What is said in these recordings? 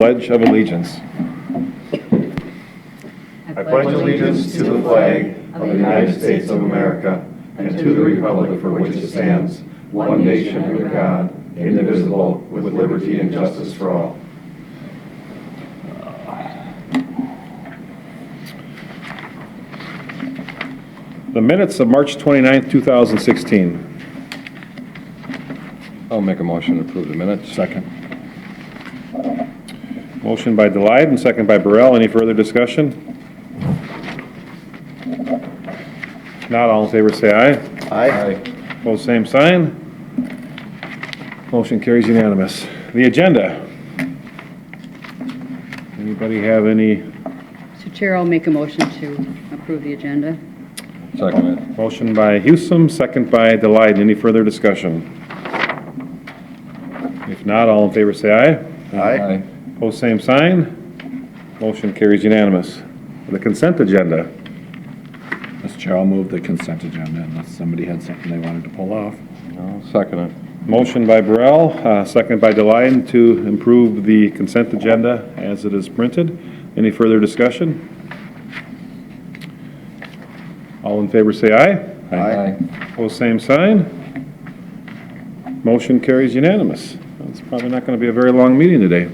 Pledge of Allegiance. I pledge allegiance to the flag of the United States of America and to the republic for which it stands, one nation under God, indivisible, with liberty and justice for all. The minutes of March 29th, 2016. I'll make a motion to approve the minutes. Second. Motion by Delide and second by Burrell. Any further discussion? If not, all in favor say aye. Aye. Opposed, same sign. Motion carries unanimous. The agenda. Anybody have any? Mr. Chair, I'll make a motion to approve the agenda. Second. Motion by Hewsome, second by Delide. Any further discussion? If not, all in favor say aye. Aye. Opposed, same sign. Motion carries unanimous. The consent agenda. Mr. Chair, I'll move the consent agenda unless somebody had something they wanted to pull off. No, second it. Motion by Burrell, second by Delide to improve the consent agenda as it is printed. Any further discussion? All in favor say aye. Aye. Opposed, same sign. Motion carries unanimous. It's probably not going to be a very long meeting today.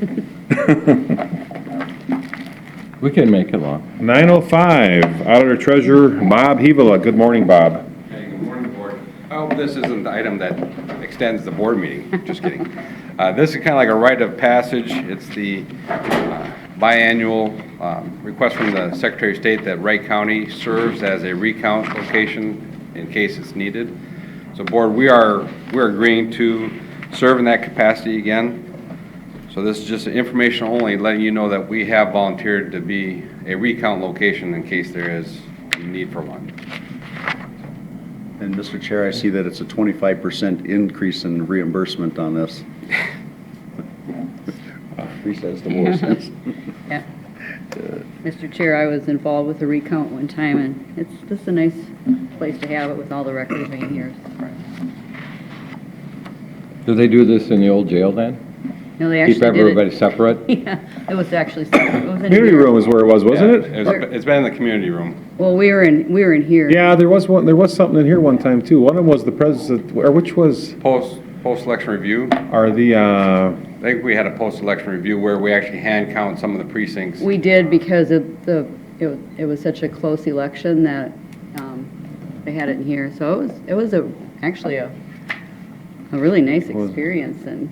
We can make it long. 9:05, Auditor Treasurer Bob Hevola. Good morning, Bob. Hey, good morning, Board. I hope this isn't the item that extends the board meeting. Just kidding. This is kind of like a rite of passage. It's the biannual request from the Secretary of State that Wright County serves as a recount location in case it's needed. So, Board, we're agreeing to serve in that capacity again. So this is just information only, letting you know that we have volunteered to be a recount location in case there is a need for one. And Mr. Chair, I see that it's a 25% increase in reimbursement on this. At least that's the more sense. Yeah. Mr. Chair, I was involved with the recount one time, and it's just a nice place to have it with all the records being here. Do they do this in the old jail then? No, they actually Keep did everybody it. separate? Yeah, it was actually separate. It was in Community here. room is where it was, wasn't it? It's been in the community room. Well, we were in here. Yeah, there was something in here one time too. One of them was the president, or which was, Post-election review. are the, I think we had a post-election review where we actually hand count some of the precincts. We did because it was such a close election that they had it in here. So it was actually a really nice experience, and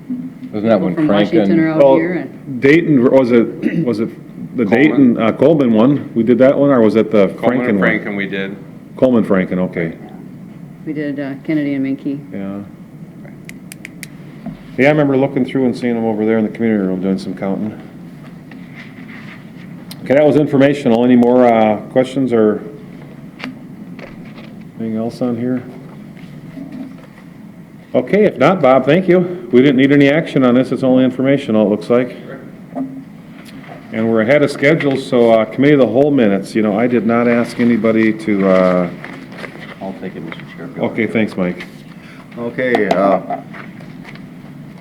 Wasn't that when from Washington are Franken? out well, here. And Dayton, was it the Dayton, Coleman one? We did that one, or was it the Coleman Franken and one? Franken we did. Coleman Franken, okay, we did Kennedy and Minky. yeah. Yeah, I remember looking through and seeing them over there in the community room doing some counting. Okay, that was informational. Any more questions or anything else on here? Okay, if not, Bob, thank you. We didn't need any action on this. It's only informational, it looks like. And we're ahead of schedule, so committee of the whole minutes. You know, I did not ask anybody to, I'll take it, Mr. Chair. okay, thanks, Mike. Okay,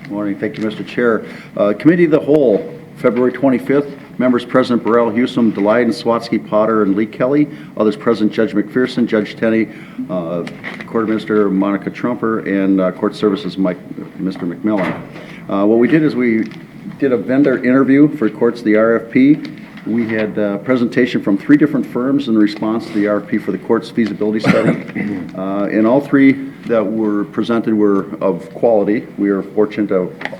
morning, thank you, Mr. Chair. Committee of the Whole, February 25th, members present Burrell, Hewsome, Delide, and Swatsky, Potter, and Lee Kelly. Others present Judge McPherson, Judge Tenney, Court Administrator Monica Trumper, and Court Services Mr. McMillan. What we did is we did a vendor interview for courts, the RFP. We had a presentation from 3 different firms in response to the RFP for the court's feasibility study. And all 3 that were presented were of quality. We are fortunate to have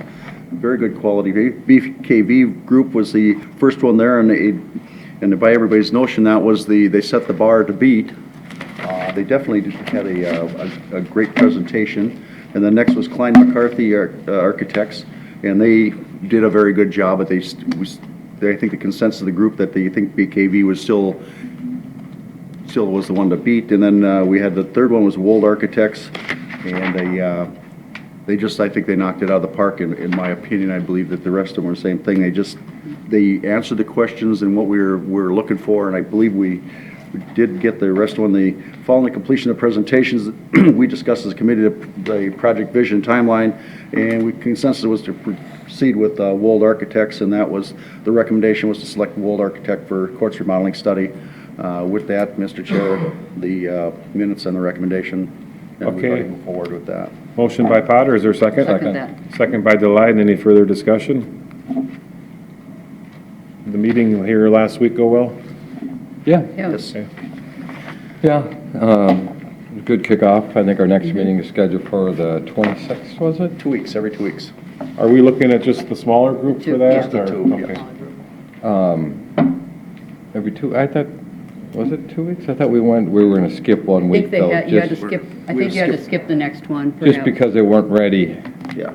very good quality. BKV Group was the first one there, and by everybody's notion, that was they set the bar to beat. They definitely had a great presentation. And then next was Klein McCarthy Architects, and they did a very good job. But I think the consensus of the group that they think BKV was still was the one to beat. And then we had the third one was Wold Architects, and they just, I think they knocked it out of the park, in my opinion. I believe that the rest of them were the same thing. They answered the questions and what we were looking for, and I believe we did get the rest of them. Following the completion of presentations, we discussed as a committee the project vision timeline, and consensus was to proceed with Wold Architects, and that was, the recommendation was to select Wold Architect for courts remodeling study. With that, Mr. Chair, the minutes and the recommendation, and we'd like to Okay. move forward with that. Motion by Potter, is there a second? Second that. Second by Delight, any further discussion? The meeting here last week go well? Yeah, Yeah, Yes. Okay. yeah. Good kickoff. I think our next meeting is scheduled for the 26th, was it? 2 weeks, every 2 weeks. Are we looking at just the smaller group for Two, that? yeah. Just the or- two, okay. Every two, I thought, was it 2 weeks? I thought we were going to skip 1 I week think they though. had, you had to just- skip, I we think you had to skipped- skip the next one Just perhaps. because they weren't ready. Yeah.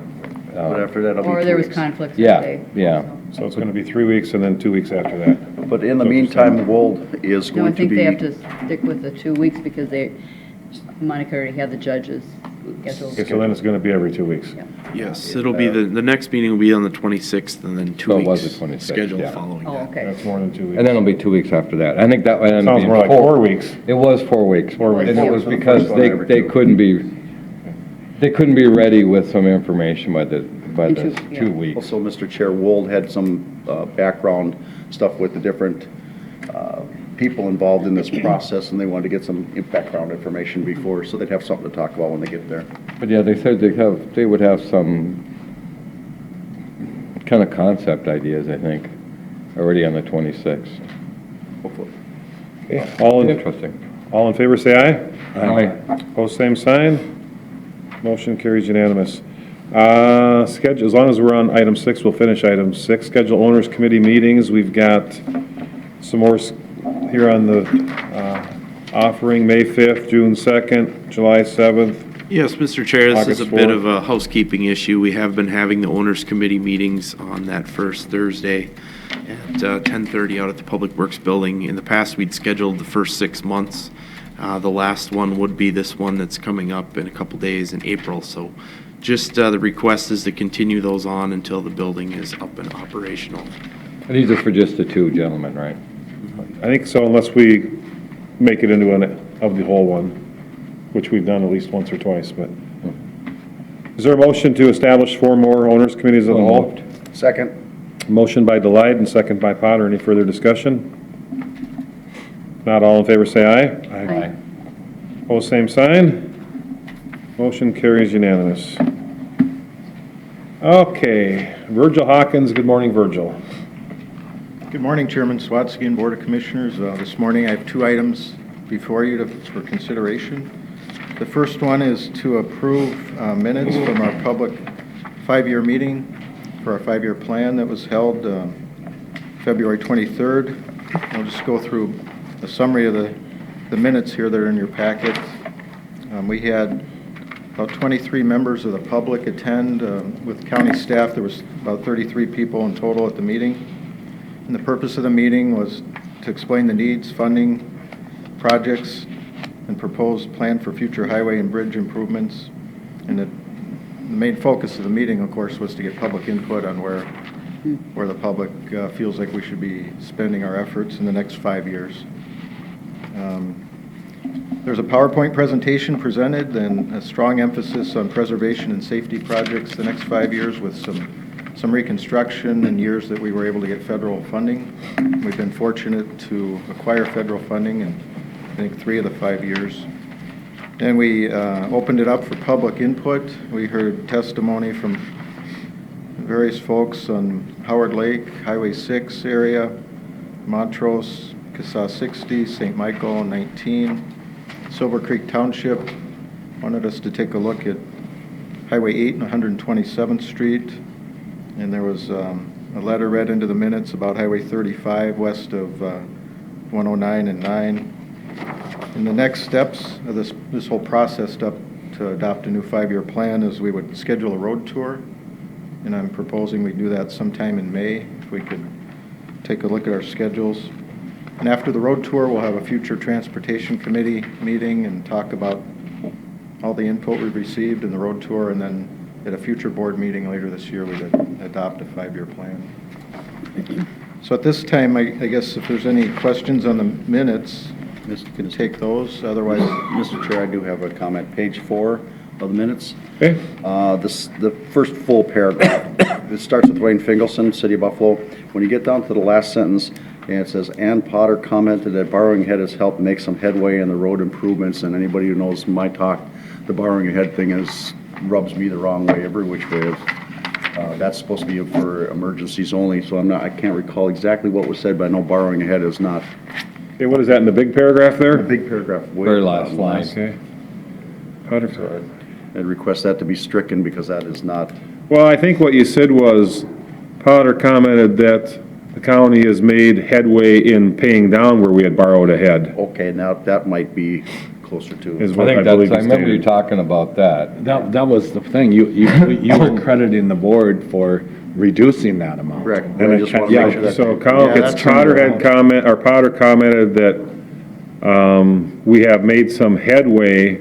But after that, it'll be 2 Or there was weeks. conflicts that Yeah, day. yeah. So it's going to be 3 weeks and then 2 weeks after that. But in the meantime, Wold is No, I going to think be. they have to stick with the 2 weeks because Monica already had the judges scheduled. Okay, so then it's going to be every 2 weeks. Yeah. Yes, it'll be, the next meeting will be on the 26th, and then 2 So it was weeks the 26th, scheduled yeah. following Oh, that. okay. That's more than 2 weeks. And then it'll be 2 weeks after that. I think that would end up Sounds being more like 4 weeks. It was 4 weeks. 4 weeks. And it was For the because first one, every they 2. couldn't be ready with some information by the In 2 yeah. weeks. Also, Mr. Chair, Wold had some background stuff with the different people involved in this process, and they wanted to get some background information before, so they'd have something to talk about when they get there. But yeah, they said they would have some kind of concept ideas, I think, already on the 26th. Hopefully. Okay, All Interesting. in favor, say aye. Aye. Opposed, same sign. Motion carries unanimous. Schedule, as long as we're on item 6, we'll finish item 6. Schedule owners committee meetings. We've got some more here on the offering, May 5th, June 2nd, July 7th. Yes, Mr. Chair, this is August a bit 4th. of a housekeeping issue. We have been having the owners committee meetings on that first Thursday at 10:30 out at the Public Works Building. In the past, we'd scheduled the first 6 months. The last one would be this one that's coming up in a couple days in April. So just the request is to continue those on until the building is up and operational. And these are for just the 2 gentlemen, right? I think so, unless we make it into an of the whole one, which we've done at least once or twice, but. Is there a motion to establish 4 more owners committees of the So whole? moved. Second. Motion by Delight and second by Potter. Any further discussion? Not all in favor, say aye. Aye. Opposed, same sign. Motion carries unanimous. Okay, Virgil Hawkins, good morning, Virgil. Good morning, Chairman Swatsky and Board of Commissioners. This morning I have 2 items before you for consideration. The first one is to approve minutes from our public 5-year meeting for our 5-year plan that was held February 23rd. I'll just go through a summary of the minutes here that are in your packet. We had about 23 members of the public attend. With county staff, there was about 33 people in total at the meeting. And the purpose of the meeting was to explain the needs, funding, projects, and proposed plan for future highway and bridge improvements. And the main focus of the meeting, of course, was to get public input on where the public feels like we should be spending our efforts in the next 5 years. There's a PowerPoint presentation presented and a strong emphasis on preservation and safety projects the next 5 years with some reconstruction in years that we were able to get federal funding. We've been fortunate to acquire federal funding in, I think, 3 of the 5 years. And we opened it up for public input. We heard testimony from various folks on Howard Lake, Highway 6 area, Montrose, Cassaw 60, St. Michael 19, Silver Creek Township wanted us to take a look at Highway 8 and 127th Street. And there was a letter read into the minutes about Highway 35 west of 109 and 9. And the next steps of this whole process up to adopt a new 5-year plan is we would schedule a road tour. And I'm proposing we do that sometime in May, if we could take a look at our schedules. And after the road tour, we'll have a future transportation committee meeting and talk about all the input we've received in the road tour, and then at a future board meeting later this year, we'd adopt a 5-year plan. So at this time, I guess if there's any questions on the minutes, take those. Otherwise, Mr. Chair, I do have a comment. Page 4, of the minutes. Okay, The first full paragraph, it starts with Wayne Fingelson, City of Buffalo. When you get down to the last sentence, and it says, Ann Potter commented that borrowing ahead has helped make some headway in the road improvements, and anybody who knows my talk, the borrowing ahead thing rubs me the wrong way every which way. That's supposed to be for emergencies only, so I can't recall exactly what was said, but I know borrowing ahead is not. okay, what is that in the big paragraph The there? big paragraph. way Very at the last bottom, line. Okay. Powder. I'd request that to be stricken because that is not, Well, I think what you said was, Powder commented that the county has made headway in paying down where we had borrowed ahead. okay, now that might be closer to. Is I what think believe that's, I you remember you stated. talking about that. That was the thing, you were crediting the board for reducing that amount. Correct. And But I it just ca- wanna make sure yeah, that- So Yeah, that's Powder in had comment, or Powder commented that we have made some headway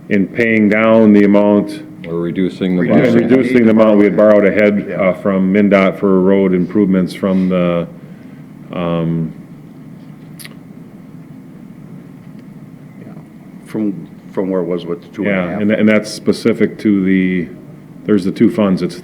in paying down the amount, We're reducing the and borrowing. reducing the amount we had borrowed ahead Yeah. from MinDOT for road improvements from the, From where it was with 2.5. yeah, and that's specific to there's the two funds, it's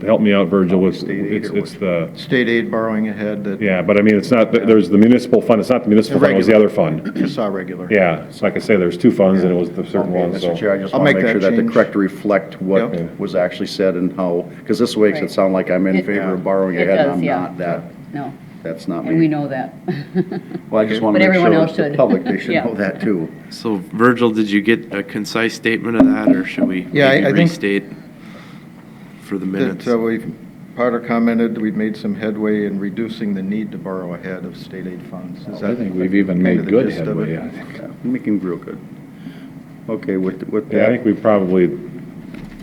help me out, Virgil, State aid or it's the, State aid borrowing ahead that. yeah, but I mean, it's not, there's the municipal fund, it's not the municipal fund, it was the other fund. Just saw regular. Yeah, so like I say, there's two funds, and it was the certain Okay, one, so. Mr. Chair, I just I'll want to make make sure that that the change. correct reflect what Yep. was actually said and how, because this makes it Right. sound like I'm in It- favor of borrowing It ahead, and does, I'm yeah. not. No, That's not and we me. know that. Well, I just want But to make everyone sure else that the should. public, they should Yeah. know that too. So Virgil, did you get a concise statement of that, or should we Yeah, maybe I think restate for the minutes? That Potter commented, we've made some headway in reducing the need to borrow ahead of state aid funds. Is I that think we've even kind made of the good gist of headway, it? I think. Yeah, making real good. Okay, with Yeah, I think that, we probably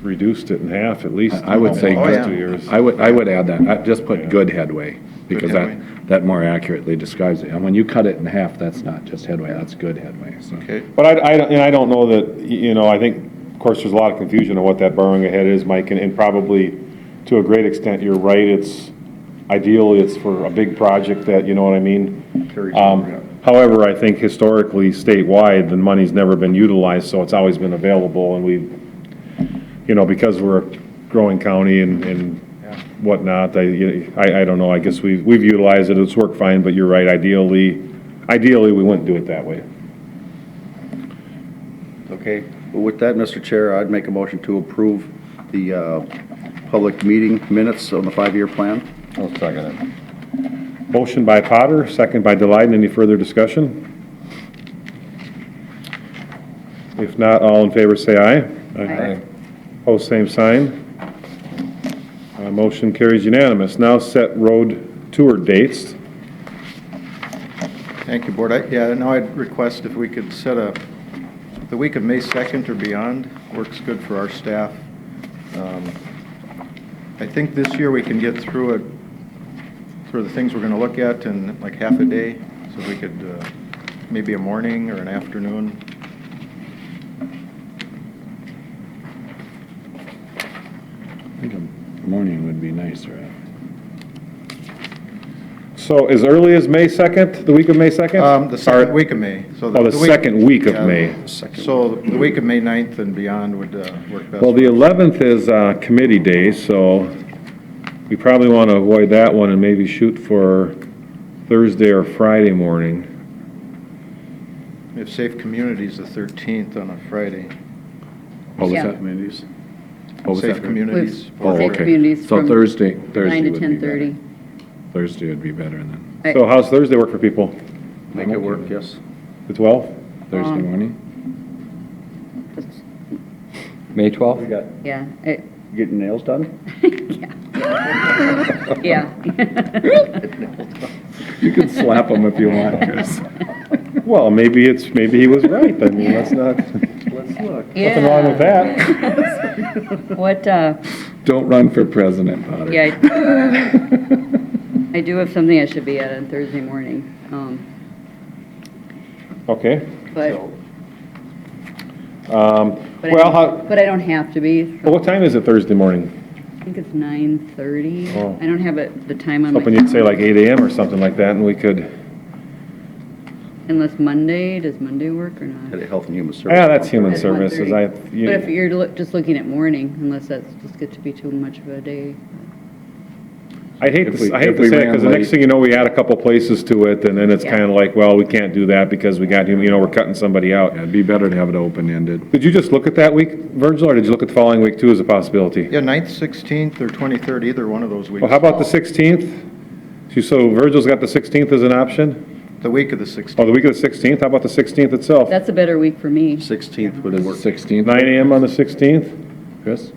reduced it in half at least. I would say Oh, in the yeah. last 2 years. I would add that, I'd just put good headway, because headway. that more accurately describes it. And when you cut it in half, that's not just headway, that's good headway, so. Okay, But I don't know that, I think, of course, there's a lot of confusion on what that borrowing ahead is, Mike, and probably to a great extent, you're right, ideally, it's for a big project that, you know what I mean? carries over, yeah. However, I think historically, statewide, the money's never been utilized, so it's always been available, and because we're a growing county and whatnot, I don't know, I guess we've utilized it, it's worked fine, but you're right, ideally, we wouldn't do it that way. Okay, with that, Mr. Chair, I'd make a motion to approve the public meeting minutes on the 5-year plan. I'll second it. Motion by Potter, second by Delight. Any further discussion? If not, all in favor say aye. Aye. Opposed, same sign. Motion carries unanimous. Now set road tour dates. thank you, Board. Now I'd request if we could set the week of May 2nd or beyond, works good for our staff. I think this year we can get through it, for the things we're going to look at in like half a day, so we could, maybe a morning or an afternoon. I think a morning would be nicer. So as early as May 2nd, the week of May 2nd? The second week of May. So Oh, the week- second week of yeah, May. So the week of May 9th and beyond would work best. Well, the 11th is committee day, so we probably want to avoid that one and maybe shoot for Thursday or Friday morning. We have Safe Communities the 13th on a Friday. What was Yeah. that? Communities. What was Safe that? Communities. Oh, Safe okay. Communities So from Thursday 9 to would be better. 10:30. Thursday would be better than So how's Thursday work for people? Make it work, yes. The 12th? Thursday morning. May 12th? Yeah, Getting nails done? yeah. You can slap them if you want. Well, maybe he was right. I mean, let's not, Let's look. nothing wrong with that. What, Don't run for president, Potter. yeah, I do have something I should be at on Thursday morning, Okay. but But Well, but I don't have to be. what time is it Thursday morning? I think it's 9:30. Oh. I don't have the time on my. Hoping you'd say like 8 AM or something like that, and we could Unless Monday, does Monday work or not? At Health and Human Services. Yeah, that's human At services. 1:30. But if you're just looking at morning, unless that's just get to be too much of a day. I hate If we- to, I hate if to we say it, ran because the next late- thing you know, we add a couple places to it, and then it's Yeah. kind of like, well, we can't do that because we got, we're cutting somebody out. Yeah, it'd be better to have it open-ended. Did you just look at that week, Virgil, or did you look at the following week too as a possibility? Yeah, 9th, 16th, or 23rd, either one of those weeks. Well, how about the 16th? So Virgil's got the 16th as an option? The week of the Oh, 16th. the week of the 16th? How about the 16th itself? That's a better week for me. 16th would Does work. the 16th? 9 AM on the 16th? Chris?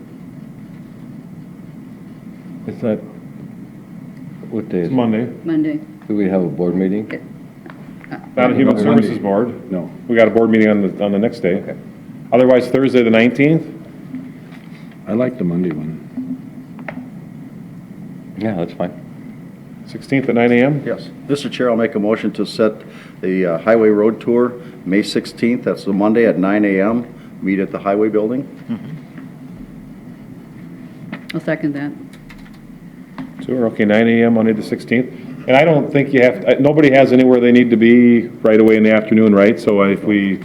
Is that, what day is It's it? Monday. Monday. Do we have a board meeting? Not a Human Monday. Services Board. No. We got a board meeting on the next day. Okay. Otherwise, Thursday, the 19th? I like the Monday one. Yeah, that's fine. 16th at 9 AM? Yes. Mr. Chair, I'll make a motion to set the Highway Road Tour, May 16th, that's the Monday at 9 AM, meet at the Highway Building. I'll second that. Sure, okay, 9 AM Monday the 16th. And I don't think you have, nobody has anywhere they need to be right away in the afternoon, right? So if we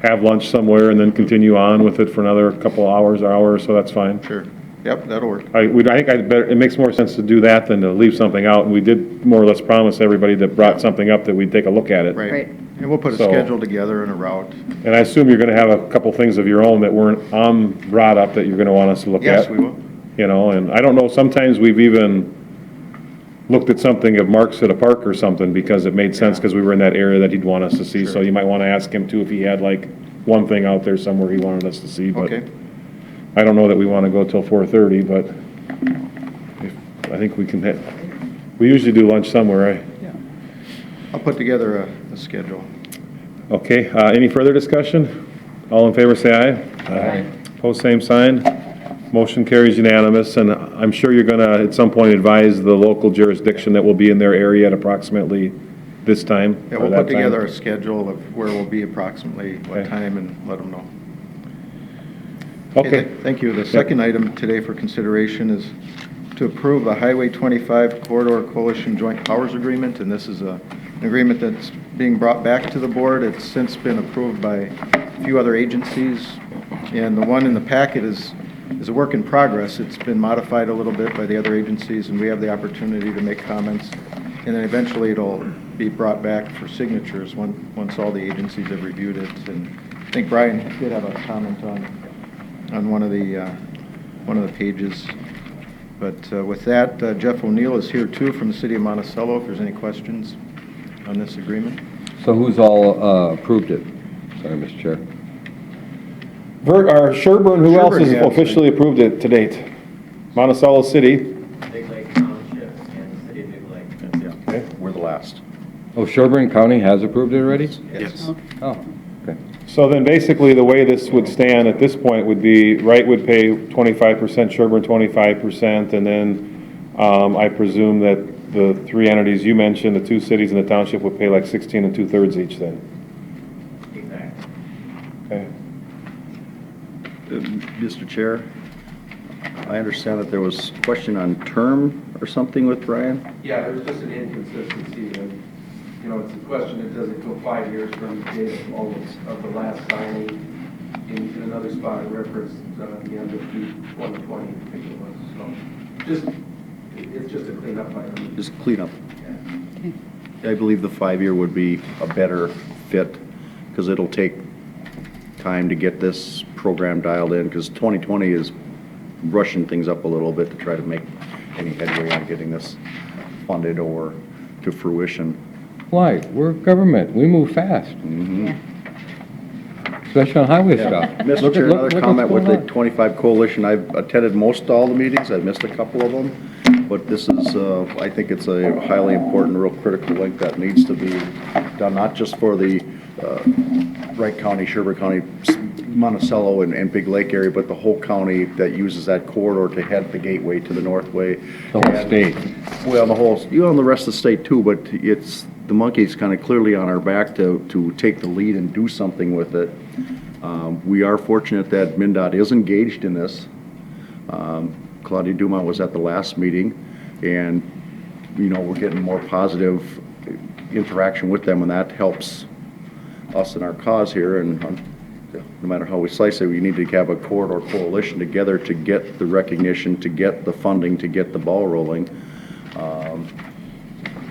have lunch somewhere and then continue on with it for another couple hours, so that's fine. Sure. Yep, that'll work. I think it makes more sense to do that than to leave something out. And we did more or less promise everybody that brought something up that we'd take a look at it. Right. Right. And we'll put a So- schedule together and a route. And I assume you're gonna have a couple things of your own that weren't brought up that you're gonna want us to look at. Yes, we will. And I don't know, sometimes we've even looked at something of Mark's at a park or something because it made sense because we were in that area that he'd want us to see. So Sure. you might want to ask him too if he had like one thing out there somewhere he wanted us to see. But Okay. I don't know that we want to go till 4:30, but I think we can, we usually do lunch somewhere, right? I'll put together a schedule. Okay, any further discussion? All in favor, say aye. Aye. Post same sign. Motion carries unanimous, and I'm sure you're going to, at some point, advise the local jurisdiction that will be in their area at approximately this time? Yeah, or we'll that put time? together a schedule of where we'll be approximately, what Okay. time, and let them know. Okay, Thank you. The second item today for consideration is to approve the Highway 25 Corridor Coalition Joint Powers Agreement, and this is an agreement that's being brought back to the board. It's since been approved by a few other agencies, and the one in the packet is a work in progress. It's been modified a little bit by the other agencies, and we have the opportunity to make comments, and then eventually it'll be brought back for signatures once all the agencies have reviewed it. And I think Brian did have a comment on one of the pages. But with that, Jeff O'Neill is here too from the city of Monticello, if there's any questions on this agreement. So who's all approved it? Sorry, Mr. Chair. Sherburne, who else has Sherburne has, officially approved it to date? Monticello City? Big Lake Township and the city of Big Lake. Yeah, we're the last. Oh, Sherburne County has approved it already? Yes. Oh, okay. So then basically, the way this would stand at this point would be, Wright would pay 25%, Sherburne 25%, and then I presume that the three entities you mentioned, the two cities and the township, would pay like 16 and 2/3 each then. Exactly. Okay. Mr. Chair, I understand that there was a question on term or something with Brian? Yeah, there's just an inconsistency, and, it's a question, it doesn't go 5 years from the date of the last signing. In another spot, it referenced the end of 2020, I think it was, so, it's just a cleanup item. Just clean up. I believe the 5-year would be a better fit, because it'll take time to get this program dialed in, because 2020 is rushing things up a little bit to try to make any headway on getting this funded or to fruition. Why? We're government. We move fast, especially on highway stuff. Mr. Chair, another comment with the 25 Coalition. I've attended most all the meetings. I've missed a couple of them. But this is, I think it's a highly important, real critical link that needs to be done, not just for the Wright County, Sherburne County, Monticello, and Big Lake area, but the whole county that uses that corridor to head the gateway to the Northway. The whole state. Well, the rest of the state too, but the monkey's kind of clearly on our back to take the lead and do something with it. We are fortunate that MnDOT is engaged in this. Claudia Dumont was at the last meeting, and, we're getting more positive interaction with them, and that helps us in our cause here. And no matter how we slice it, we need to have a corridor coalition together to get the recognition, to get the funding, to get the ball rolling.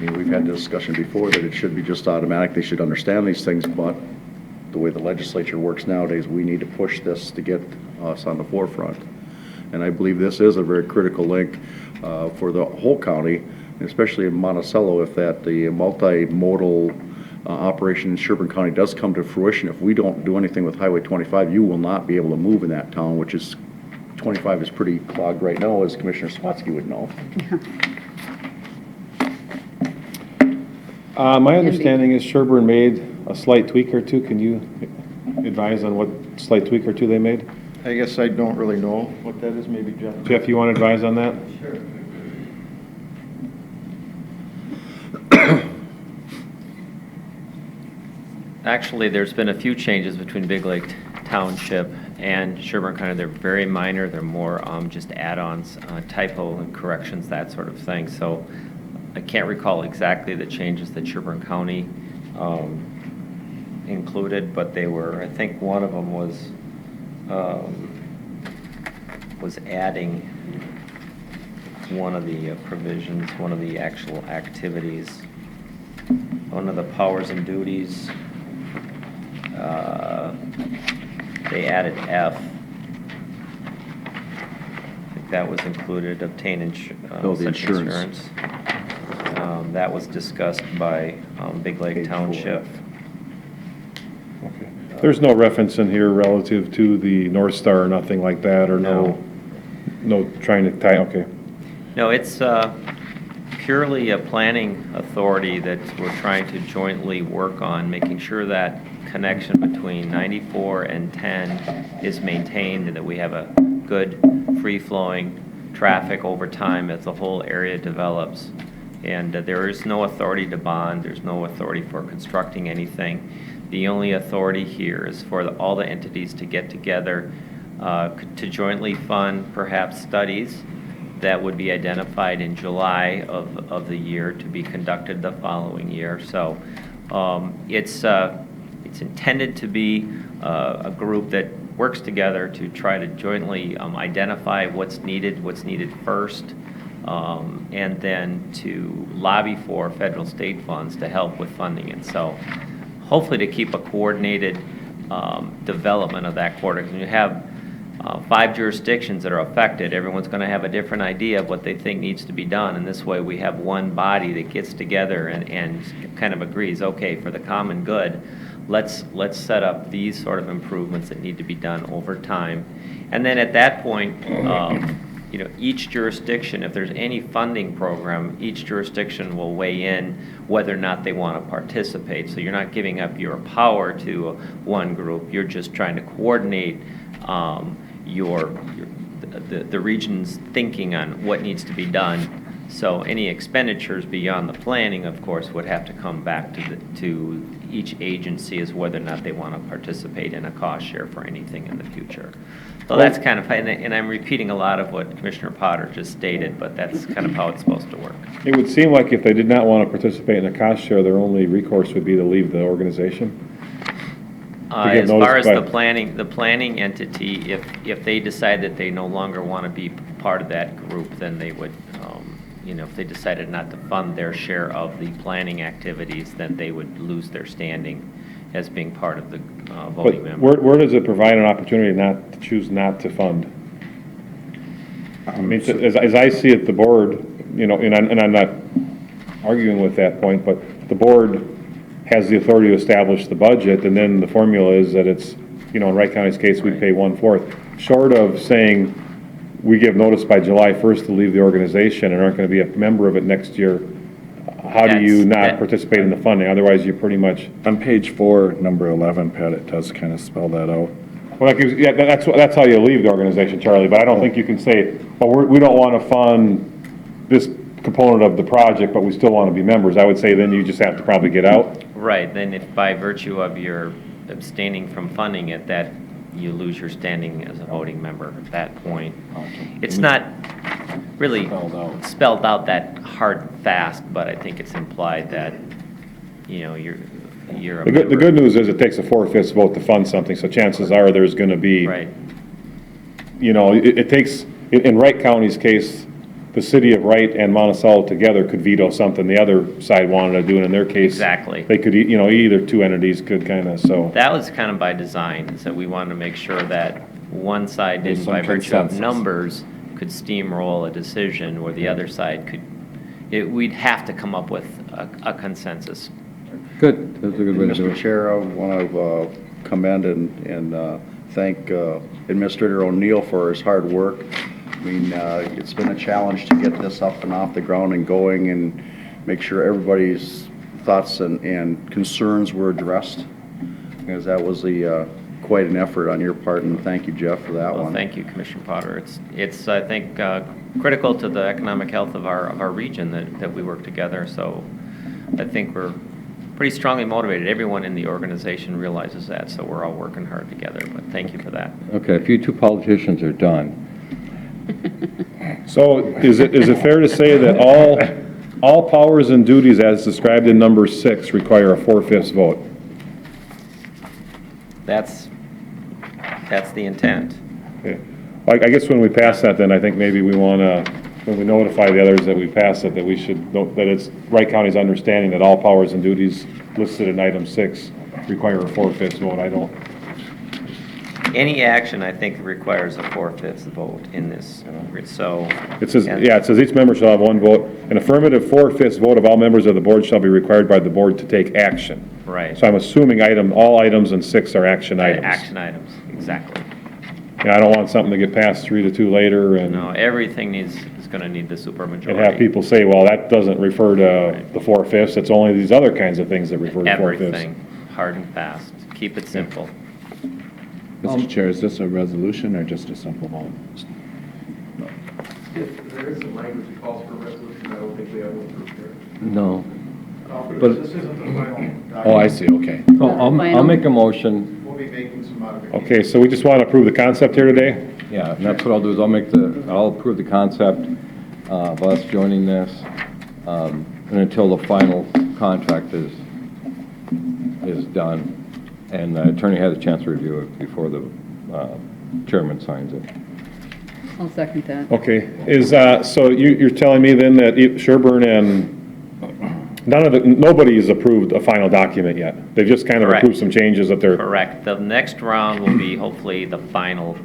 We've had the discussion before that it should be just automatic. They should understand these things, but the way the legislature works nowadays, we need to push this to get us on the forefront. And I believe this is a very critical link for the whole county, especially in Monticello, if the multimodal operation in Sherburne County does come to fruition. If we don't do anything with Highway 25, you will not be able to move in that town, which is, 25 is pretty clogged right now, as Commissioner Swatsky would know. My understanding is Sherburne made a slight tweak or two. Can you advise on what slight tweak or two they made? I guess I don't really know what that is, maybe Jeff? Jeff, you want to advise on that? Sure. Actually, there's been a few changes between Big Lake Township and Sherburne County. They're very minor. They're more just add-ons, typo and corrections, that sort of thing. So I can't recall exactly the changes that Sherburne County included, but they were, I think one of them was adding one of the provisions, one of the actual activities, one of the powers and duties. They added F. I think that was included, obtain the such insurance. That was discussed by Big Lake Page 4. Township. Okay. There's no reference in here relative to the North Star or nothing like that, or no trying to tie, okay. No, it's purely a planning authority that we're trying to jointly work on, making sure that connection between 94 and 10 is maintained and that we have a good free-flowing traffic over time as the whole area develops. And there is no authority to bond. There's no authority for constructing anything. The only authority here is for all the entities to get together to jointly fund perhaps studies that would be identified in July of the year to be conducted the following year. So it's intended to be a group that works together to try to jointly identify what's needed first, and then to lobby for federal state funds to help with funding it. So hopefully to keep a coordinated development of that corridor. When you have 5 jurisdictions that are affected, everyone's going to have a different idea of what they think needs to be done, and this way we have one body that gets together and kind of agrees, okay, for the common good, let's set up these sort of improvements that need to be done over time. And then at that point, each jurisdiction, if there's any funding program, each jurisdiction will weigh in whether or not they want to participate. So you're not giving up your power to one group, you're just trying to coordinate the region's thinking on what needs to be done. So any expenditures beyond the planning, of course, would have to come back to each agency as whether or not they want to participate in a cost share for anything in the future. So that's kind of, and I'm repeating a lot of what Commissioner Potter just stated, but that's kind of how it's supposed to work. It would seem like if they did not want to participate in a cost share, their only recourse would be to leave the organization. As far as the planning entity, if they decide that they no longer want to be part of that group, then they would, if they decided not to fund their share of the planning activities, then they would lose their standing as being part of the voting But member. where does it provide an opportunity not to choose not to fund? I mean, as I see it, the board, and I'm not arguing with that point, but the board has the authority to establish the budget, and then the formula is that it's, in Wright County's case, we pay 1/4. Short of saying we give notice by July 1st to leave the organization and aren't going to be a member of it next year, how do you not participate in the funding? Otherwise, you're pretty much... On page 4, number 11, Pat, it does kind of spell that out. Well, that's how you leave the organization, Charlie, but I don't think you can say, well, we don't want to fund this component of the project, but we still want to be members. I would say then you just have to probably get out. Right, then if by virtue of your abstaining from funding it, that you lose your standing as a voting member at that point. It's not really spelled out that hard and fast, but I think it's implied that you're a The member. good news is it takes a 4/5 vote to fund something, so chances are there's going to be, Right, it takes, in Wright County's case, the city of Wright and Monticello together could veto something the other side wanted to do, and in their case. Exactly. They could, either two entities could kind of, so. that was kind of by design, is that we wanted to make sure that one side There's didn't, some by virtue of consensus. numbers, could steamroll a decision, where the other side could, we'd have to come up with a consensus. Good, that's a good way to do Mr. it. Chair, I want to commend and thank Administrator O'Neill for his hard work. I mean, it's been a challenge to get this up and off the ground and going and make sure everybody's thoughts and concerns were addressed, because that was quite an effort on your part, and thank you, Jeff, for that Well, one. thank you, Commissioner Potter. It's I think, critical to the economic health of our region that we work together, so I think we're pretty strongly motivated. Everyone in the organization realizes that, so we're all working hard together, but thank you for that. Okay, if you two politicians are done, So is it fair to say that all powers and duties as described in number 6 require a 4/5 vote? That's the intent. Okay. I guess when we pass that, then I think maybe we want to, when we notify the others that we pass it, that we should, that it's Wright County's understanding that all powers and duties listed in item 6 require a 4/5 vote. I don't, Any action, I think, requires a 4/5 vote in this, so. it says, and- yeah, it says each member shall have one vote. An affirmative 4/5 vote of all members of the board shall be required by the board to take action. Right. So I'm assuming all items in 6 are action items. Action items, exactly. Yeah, I don't want something to get passed 3-2 later and. No, everything is going to need the supermajority. And have people say, well, that doesn't refer to the 4/5, it's only these other kinds of things that refer to 4/5. Everything, hard and fast. Keep it simple. Mr. Chair, is this a resolution or just a simple vote? If there is some language that calls for a resolution, I don't think we have one prepared. no. But this isn't the final document. Oh, I see, okay. So I'll make a motion, We'll be making some modifications. Okay, so we just want to approve the concept here today? yeah, and that's what I'll do, is I'll approve the concept of us joining this, and until the final contract is done, and the attorney has a chance to review it before the chairman signs it. I'll second that. Okay, so you're telling me then that Sherburne and, nobody's approved a final document yet? They've just kind of Correct. approved some changes that they're. Correct. The next round will be hopefully the final.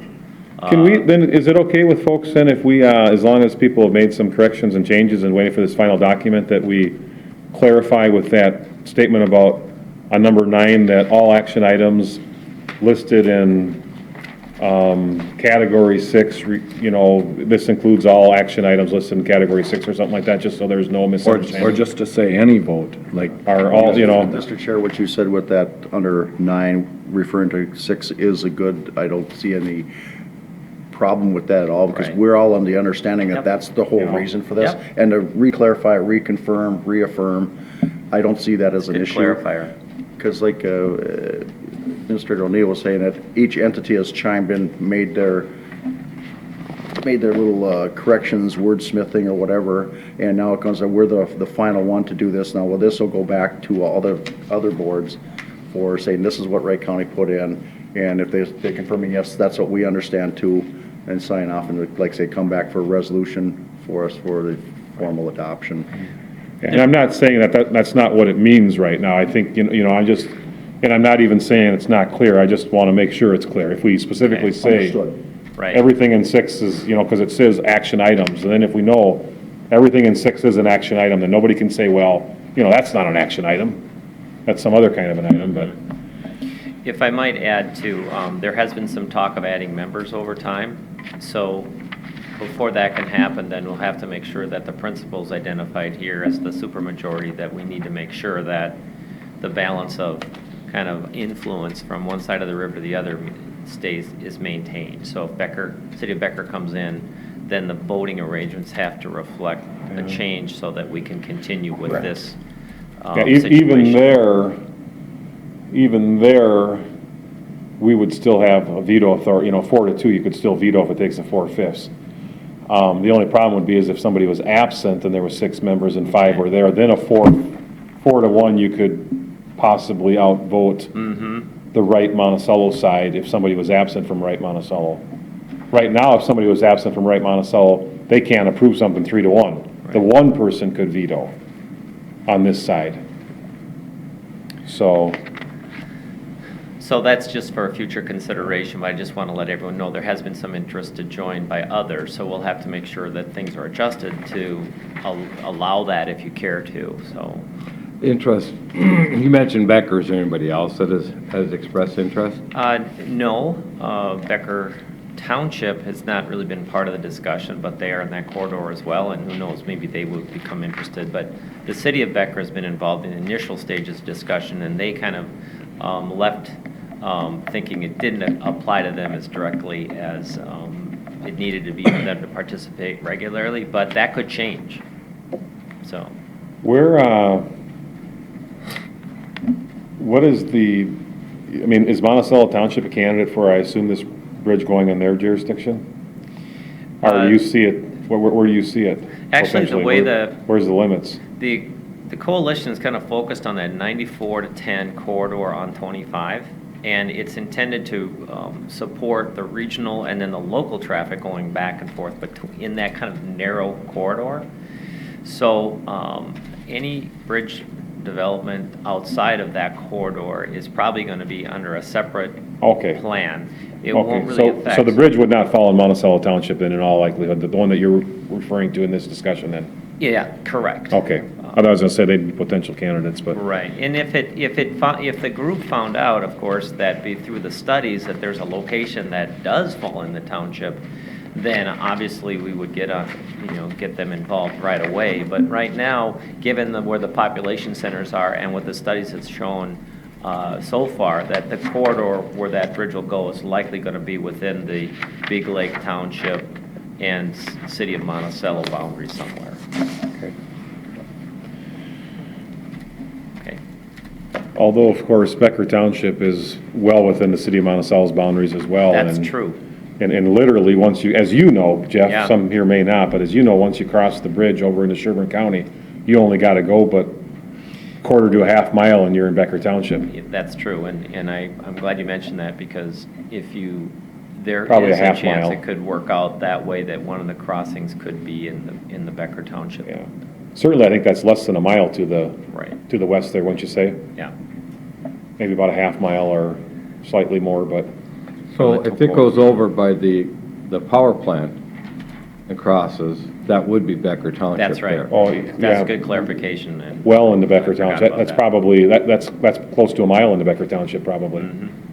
Can we, then, is it okay with folks then if we, as long as people have made some corrections and changes and waiting for this final document, that we clarify with that statement about, on number 9, that all action items listed in category 6, this includes all action items listed in category 6 or something like that, just so there's no Or misunderstanding? just to say any vote, like, Are all, Mr. Chair, what you said with that under 9, referring to 6 is a good, I don't see any problem with that at all, because Right. we're all on the understanding that Yep. that's the whole Yeah. reason for this. Yep. And to re-clarify, reconfirm, reaffirm, I don't see that as an Good issue. clarifier. Because like Administrator O'Neill was saying, that each entity has chimed in, made their little corrections, wordsmithing or whatever, and now it comes that we're the final one to do this now. Well, this will go back to all the other boards for saying, this is what Wright County put in, and if they're confirming, yes, that's what we understand too, and sign off, and like I say, come back for a resolution for us for the formal adoption. and I'm not saying that's not what it means right now. I think, and I'm not even saying it's not clear, I just want to make sure it's clear. If we specifically Okay. say Understood. Right. everything in 6 is, because it says action items, and then if we know everything in 6 is an action item, then nobody can say, well, that's not an action item. That's some other kind of an item, but, If I might add too, there has been some talk of adding members over time. So before that can happen, then we'll have to make sure that the principles identified here as the supermajority, that we need to make sure that the balance of kind of influence from one side of the river to the other is maintained. So if City of Becker comes in, then the voting arrangements have to reflect a change so that we can continue with this yeah, situation. even there, we would still have a veto authority, 4-2, you could still veto if it takes a 4/5. The only problem would be is if somebody was absent and there were 6 members and 5 were there, then a 4/5 4-1, you could possibly outvote the Wright Monticello side if somebody was absent from Wright Monticello. Right now, if somebody was absent from Wright Monticello, they can't approve something 3-1. The one person could veto on this side. So that's just for future consideration, but I just want to let everyone know there has been some interest to join by others, so we'll have to make sure that things are adjusted to allow that if you care to, so. Interest, you mentioned Becker, is there anybody else that has expressed interest? No, Becker Township has not really been part of the discussion, but they are in that corridor as well, and who knows, maybe they will become interested. But the city of Becker has been involved in the initial stages of discussion, and they kind of left thinking it didn't apply to them as directly as it needed to be for them to participate regularly, but that could change, so. What is is Monticello Township a candidate for, I assume, this bridge going on their jurisdiction? Or do you see it, where do you see it? Actually, the way Where's the limits? The coalition is kind of focused on that 94 to 10 corridor on 25, and it's intended to support the regional and then the local traffic going back and forth, but in that kind of narrow corridor. So any bridge development outside of that corridor is probably going to be under a separate plan. It won't really affect. So the bridge would not fall in Monticello Township then in all likelihood, the one that you're referring to in this discussion then? Yeah, correct. Okay. I was going to say they'd be potential candidates, but. Right, and if the group found out, of course, that through the studies that there's a location that does fall in the township, then obviously we would get them involved right away. But right now, given where the population centers are and what the studies have shown so far, that the corridor where that bridge will go is likely going to be within the Big Lake Township and City of Monticello boundaries somewhere. Okay. Okay. Although, of course, Becker Township is well within the City of Monticello's boundaries as well. That's true. And literally, once you, as you know, Jeff, Yeah. some here may not, but as you know, once you cross the bridge over into Sherburne County, you only got to go but quarter to a half mile and you're in Becker Township. That's true, and I'm glad you mentioned that, because there Probably is a half chance mile. it could work out that way, that one of the crossings could be in the Becker Township. Yeah. Certainly, I think that's less than a mile to the west there, wouldn't you say? Yeah. Maybe about a half mile or slightly more, but. So if it goes over by the power plant and crosses, that would be Becker Township That's right. there. Oh, That's yeah. a good clarification. And Well into Becker I forgot Township. about That's that. probably, that's close to a mile into Becker Township, probably.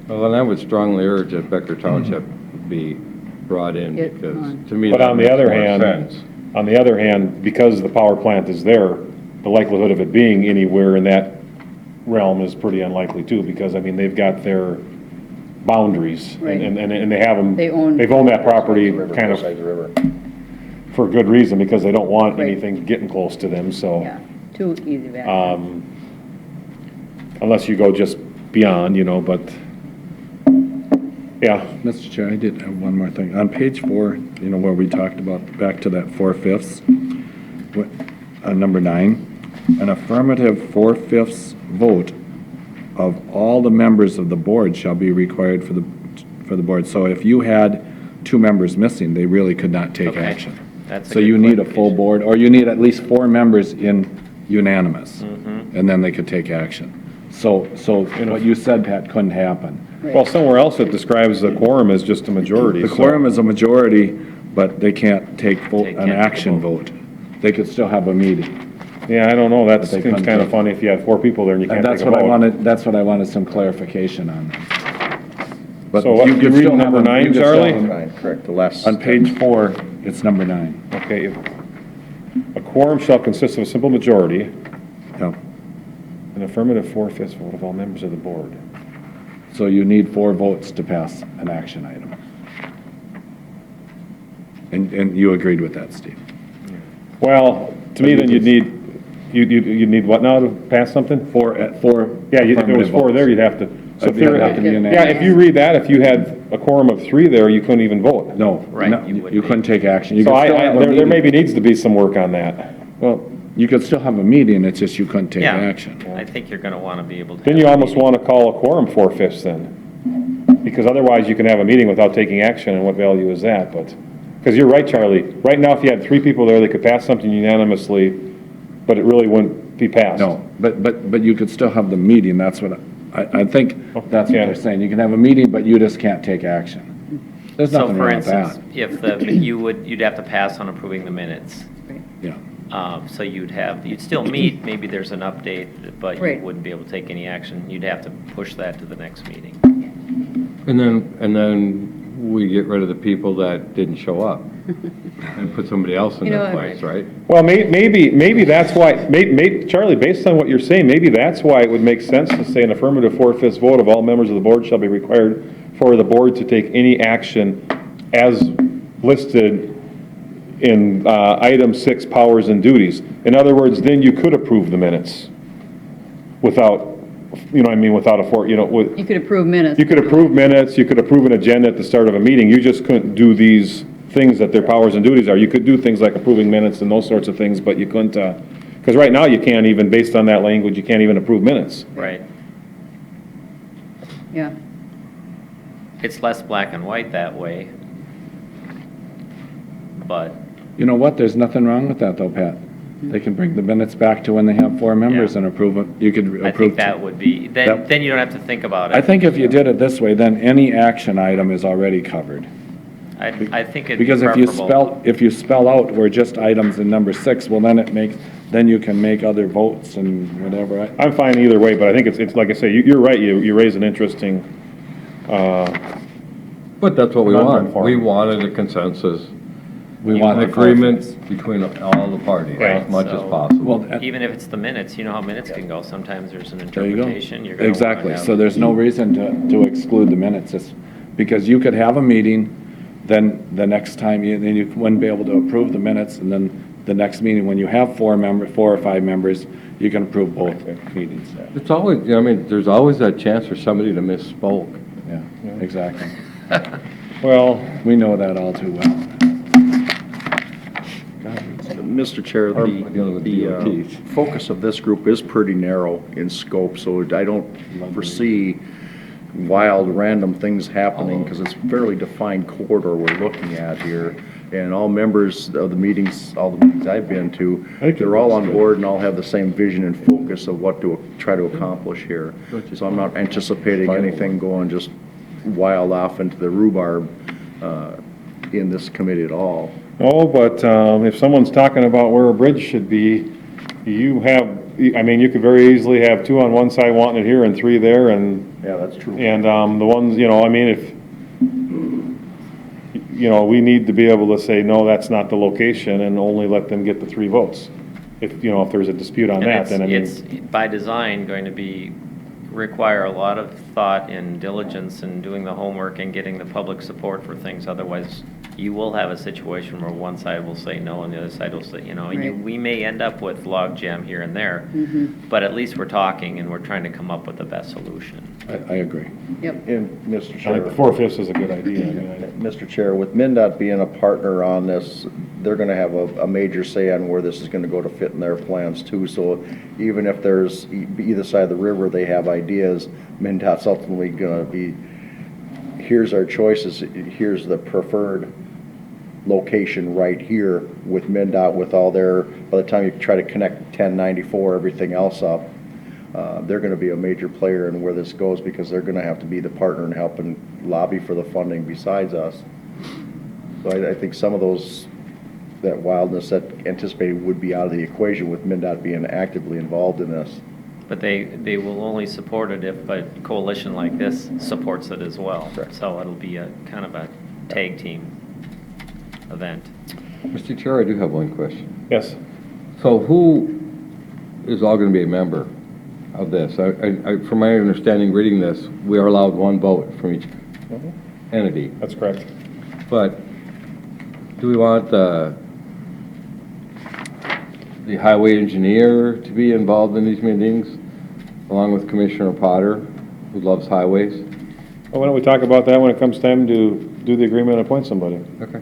Well, then I would strongly urge that Becker Township be brought in, Get because on. to me But that on the makes other more hand, sense. because the power plant is there, the likelihood of it being anywhere in that realm is pretty unlikely too, because, I mean, they've got their boundaries. Right. And they have them. They own- They've owned that property kind of for a good reason, because they don't want Right. anything getting close to them, so. Yeah, too easy back. Unless you go just beyond, but, yeah. Mr. Chair, I did have one more thing. On page 4, where we talked about, back to that 4/5, number 9, an affirmative 4/5 vote of all the members of the board shall be required for the board. So if you had 2 members missing, they really could not take Okay. action. That's a So good you need a full clarification. board, or you need at least 4 members in unanimous, Mm-hmm. and then they could take action. So what you said, Pat, couldn't happen. Well, somewhere else it describes the quorum as just a majority. The so- quorum is a majority, but they can't take They an can't take a action vote. vote. They could still have a meeting. Yeah, I don't know, that But they seems couldn't kind of take- funny if you have 4 people there and you And can't that's take a what I vote. wanted some clarification on. But So what, you you could reading still have number 9, you could still Charlie? have- Right, correct, the last. On page 4, it's number 9. Okay, a quorum shall consist of a simple majority, Yep. an affirmative 4/5 vote of all members of the board. So you need 4 votes to pass an action item. And you agreed with that, Steve? Well, to me, then you'd need what now to pass something? 4. Yeah, if there was affirmative 4 there, votes. you'd have to. So It'd have to be yeah, unanimous. if you read that, if you had a quorum of 3 there, you couldn't even vote. No, Right, no, you wouldn't you be. couldn't take action. You So could still have a there meeting. maybe needs to be some work on that. Well, You could still have a meeting, it's just you couldn't take Yeah. action. I think you're going to want to be able to. Then have you a almost meeting. want to call a quorum 4/5 then. Because otherwise you can have a meeting without taking action, and what value is that? But, because you're right, Charlie. Right now, if you had 3 people there, they could pass something unanimously, but it really wouldn't be passed. No, but you could still have the meeting, that's what, I think that's what Yeah. they're saying. You can have a meeting, but you just can't take action. There's So nothing for wrong with that. instance, if you'd have to pass on approving the minutes. Yeah. So you'd still meet, maybe there's an update, but you Right. wouldn't be able to take any action. You'd have to push that to the next meeting. And then we get rid of the people that didn't show up and put somebody else in You know their what? place, right? Well, maybe that's why, Charlie, based on what you're saying, maybe that's why it would make sense to say an affirmative 4/5 vote of all members of the board shall be required for the board to take any action as listed in item 6, powers and duties. In other words, then you could approve the minutes without, without You could approve minutes. you could approve minutes, you could approve an agenda at the start of a meeting, you just couldn't do these things that their powers and duties are. You could do things like approving minutes and those sorts of things, but you couldn't, because right now you can't even, based on that language, you can't even approve minutes. Right. Yeah. It's less black and white that way. But, You know what, there's nothing wrong with that though, Pat. They can bring the minutes back to when they have 4 members Yeah. and approve it. You could I approve. think that would be, That- then you don't have to think about it. I think if you did it this way, then any action item is already covered. I think it'd be Because preferable. if you spell out where just items in number 6, well, then you can make other votes and whatever. I'm fine either way, but I think it's like I say, you're right, you raise an interesting, But that's what we Conundrum want. for We them. wanted a consensus, We want an the agreement between all the parties Right, as much as so- possible. Well, Even if it's the minutes, you know how minutes can go. Sometimes there's an there you go. interpretation. You're gonna wanna Exactly. have- So there's no reason to exclude the minutes. Because you could have a meeting, then the next time, then you wouldn't be able to approve the minutes, and then the next meeting, when you have 4 or 5 members, you can approve both meetings. It's always, there's always that chance for somebody to misspoke. Yeah, exactly. well, We know that all too well. Mr. Chair, dealing with the DOTs. focus of this group is pretty narrow in scope, so I don't foresee wild, random things happening, because it's a fairly defined corridor we're looking at here. And all members of the meetings, all the meetings I've been to, they're all on board and all have the same vision and focus of what to try to accomplish here. So I'm not anticipating anything going just wild off into the rhubarb in this committee at all. no, but if someone's talking about where a bridge should be, you could very easily have 2 on one side wanting it here and 3 there, and Yeah, that's true. the ones, if, we need to be able to say, no, that's not the location, and only let them get the 3 votes. If there's a dispute on And that, then it's by design going to require a lot of thought and diligence and doing the homework and getting the public support for things. Otherwise, you will have a situation where one side will say no and the other side will say, and Right. we may end up with logjam here and there. But at least we're talking and we're trying to come up with the best solution. I agree. Yep. And Mr. I Chair. think the 4/5 is a good idea. Mr. Chair, with MnDOT being a partner on this, they're going to have a major say on where this is going to go to fit in their plans too. So even if there's either side of the river, they have ideas, MnDOT's ultimately going to be, here's our choices, here's the preferred location right here with MnDOT with all their, by the time you try to connect 1094, everything else up, they're going to be a major player in where this goes, because they're going to have to be the partner in helping lobby for the funding besides us. So I think some of that wildness that anticipated would be out of the equation with MnDOT being actively involved in this. But they will only support it if a coalition like this supports it as well. Correct. So it'll be a kind of a tag team event. Mr. Chair, I do have one question. Yes. So who is all going to be a member of this? From my understanding, reading this, we are allowed 1 vote from each entity. That's correct. But do we want the highway engineer to be involved in these meetings, along with Commissioner Potter, who loves highways? Well, why don't we talk about that when it comes time to do the agreement and appoint somebody? Okay.